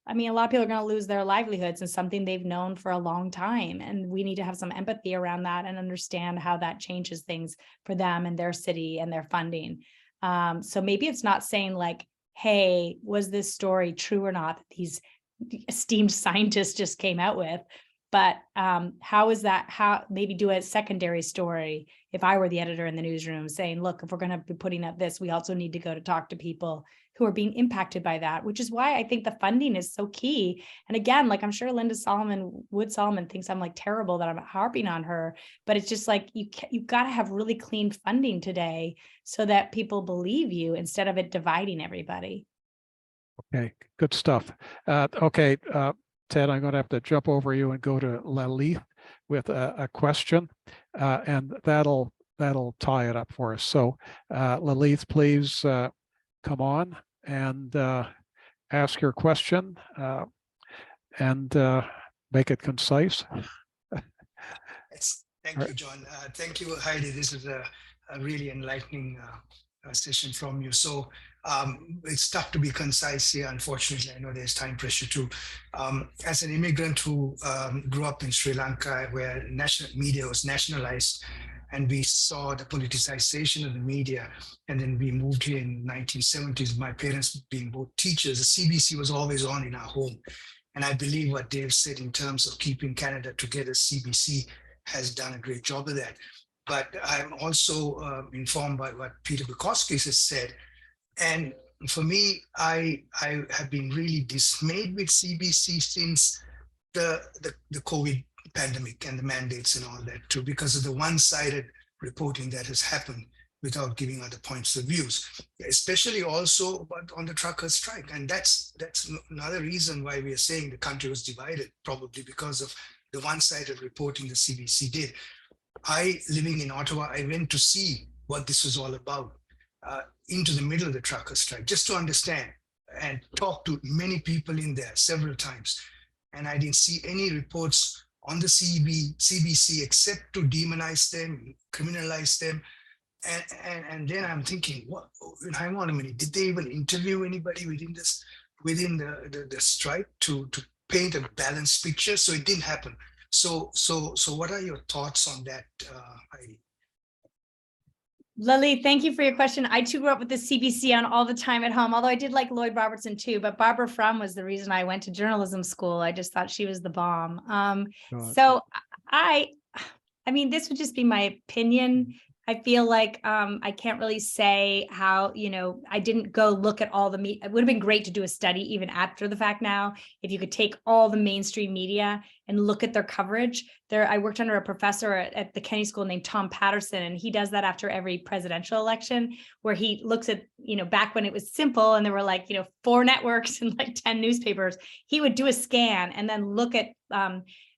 I mean, a lot of people are going to lose their livelihoods and something they've known for a long time. And we need to have some empathy around that and understand how that changes things for them and their city and their funding. So maybe it's not saying like, hey, was this story true or not that these esteemed scientists just came out with? But how is that, how maybe do a secondary story if I were the editor in the newsroom saying, look, if we're going to be putting up this, we also need to go to talk to people who are being impacted by that, which is why I think the funding is so key. And again, like I'm sure Linda Wood Solomon thinks I'm like terrible that I'm harping on her, but it's just like you've got to have really clean funding today so that people believe you instead of it dividing everybody. Okay, good stuff. Okay. Ted, I'm going to have to jump over you and go to Lalith with a question, and that'll tie it up for us. So Lalith, please come on and ask your question and make it concise. Yes, thank you, John. Thank you, Heidi. This is a really enlightening session from you. So it's tough to be concise here, unfortunately. I know there's time pressure too. As an immigrant who grew up in Sri Lanka, where national media was nationalized, and we saw the politicization of the media, and then we moved here in the 1970s, my parents being both teachers, the CBC was always on in our home. And I believe what Dave said in terms of keeping Canada together, CBC has done a great job of that. But I'm also informed by what Peter Bukowski has said. And for me, I have been really dismayed with CBC since the COVID pandemic and the mandates and all that too, because of the one-sided reporting that has happened without giving other points of views, especially also on the truckers' strike. And that's another reason why we are saying the country was divided, probably because of the one-sided reporting the CBC did. Living in Ottawa, I went to see what this was all about into the middle of the truckers' strike, just to understand, and talk to many people in there several times. And I didn't see any reports on the CBC except to demonize them, criminalize them. And then I'm thinking, what? Hang on a minute. Did they even interview anybody within the strike to paint a balanced picture? So it didn't happen. So what are your thoughts on that, Heidi? Lily, thank you for your question. I too grew up with the CBC on all the time at home, although I did like Lloyd Robertson too, but Barbara Frum was the reason I went to journalism school. I just thought she was the bomb. So I mean, this would just be my opinion. I feel like I can't really say how, I didn't go look at all the media. It would have been great to do a study even after the fact now, if you could take all the mainstream media and look at their coverage. I worked under a professor at the Kennedy School named Tom Patterson, and he does that after every presidential election, where he looks at, back when it was simple and there were like, 4 networks and like 10 newspapers, he would do a scan and then look at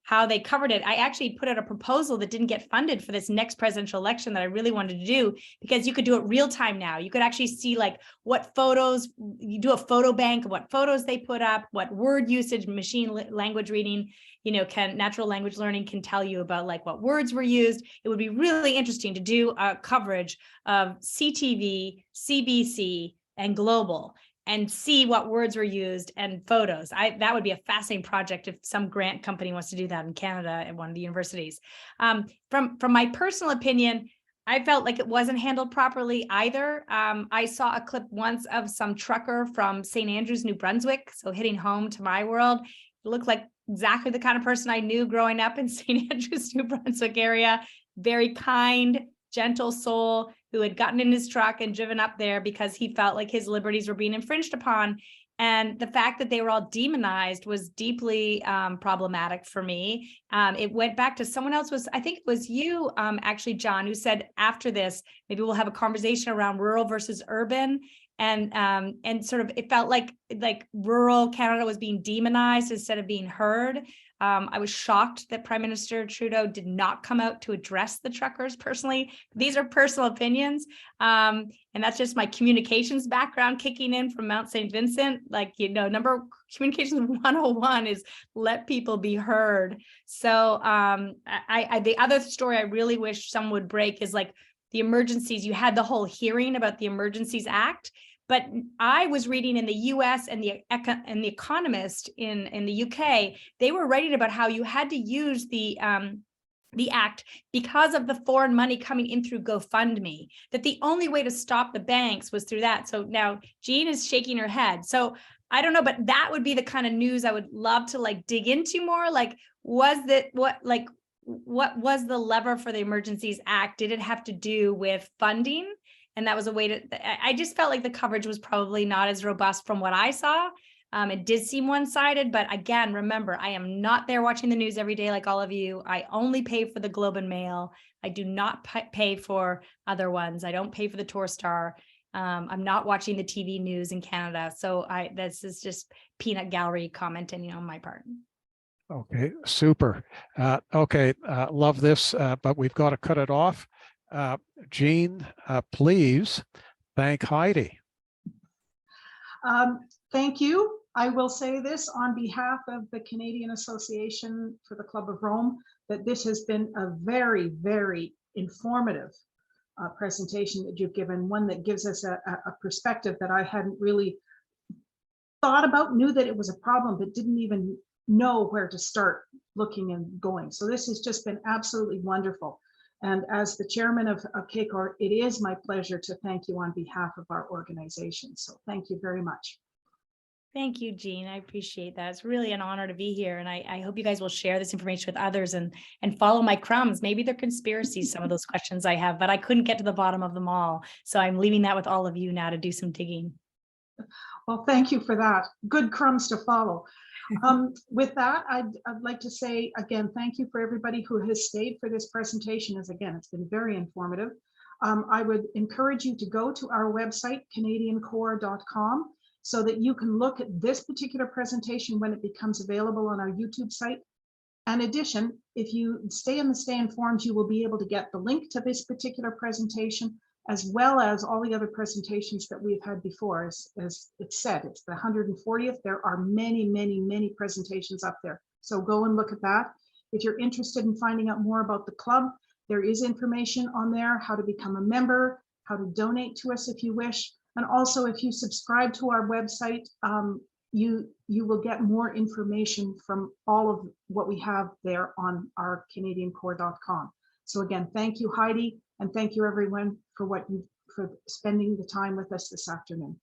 how they covered it. I actually put out a proposal that didn't get funded for this next presidential election that I really wanted to do, because you could do it real time now. You could actually see like what photos, you do a photo bank of what photos they put up, what word usage, machine language reading, natural language learning can tell you about like what words were used. It would be really interesting to do a coverage of CTV, CBC, and Global, and see what words were used and photos. That would be a fascinating project if some grant company wants to do that in Canada at one of the universities. From my personal opinion, I felt like it wasn't handled properly either. I saw a clip once of some trucker from St. Andrews, New Brunswick, so hitting home to my world. It looked like exactly the kind of person I knew growing up in St. Andrews, New Brunswick area. Very kind, gentle soul, who had gotten in his truck and driven up there because he felt like his liberties were being infringed upon. And the fact that they were all demonized was deeply problematic for me. It went back to someone else I think it was you, actually, John, who said after this, maybe we'll have a conversation around rural versus urban. And sort of, it felt like rural Canada was being demonized instead of being heard. I was shocked that Prime Minister Trudeau did not come out to address the truckers personally. These are personal opinions. And that's just my communications background kicking in from Mount St. Vincent. Like, communications 101 is let people be heard. So the other story I really wish someone would break is like the emergencies. You had the whole hearing about the Emergencies Act, but I was reading in the US and the Economist in the UK, they were writing about how you had to use the act because of the foreign money coming in through GoFundMe, that the only way to stop the banks was through that. So now Jean is shaking her head. So I don't know, but that would be the kind of news I would love to like dig into more. Like, what was the lever for the Emergencies Act? Did it have to do with funding? And that was a way to, I just felt like the coverage was probably not as robust from what I saw. It did seem one-sided, but again, remember, I am not there watching the news every day like all of you. I only pay for the Globe and Mail. I do not pay for other ones. I don't pay for the Torstar. I'm not watching the TV news in Canada. So this is just peanut gallery commenting on my part. Okay, super. Love this, but we've got to cut it off. Jean, please thank Heidi. Thank you. I will say this on behalf of the Canadian Association for the Club of Rome, that this has been a very, very informative presentation that you've given, one that gives us a perspective that I hadn't really thought about, knew that it was a problem, but didn't even know where to start looking and going. So this has just been absolutely wonderful. And as the chairman of CACOR, it is my pleasure to thank you on behalf of our organization. So thank you very much. Thank you, Jean. I appreciate that. It's really an honor to be here. And I hope you guys will share this information with others and follow my crumbs. Maybe they're conspiracies, some of those questions I have, but I couldn't get to the bottom of them all. So I'm leaving that with all of you now to do some digging. Well, thank you for that. Good crumbs to follow. With that, I'd like to say again, thank you for everybody who has stayed for this presentation. As again, it's been very informative. I would encourage you to go to our website, canadiancore.com, so that you can look at this particular presentation when it becomes available on our YouTube site. In addition, if you stay in the Stay Informed, you will be able to get the link to this particular presentation, as well as all the other presentations that we've had before. As it said, it's the 140th. There are many, many, many presentations up there. So go and look at that. If you're interested in finding out more about the club, There is information on there, how to become a member, how to donate to us if you wish. And also, if you subscribe to our website, you will get more information from all of what we have there on our CanadianCorps.com. So again, thank you, Heidi, and thank you everyone for for spending the time with us this afternoon.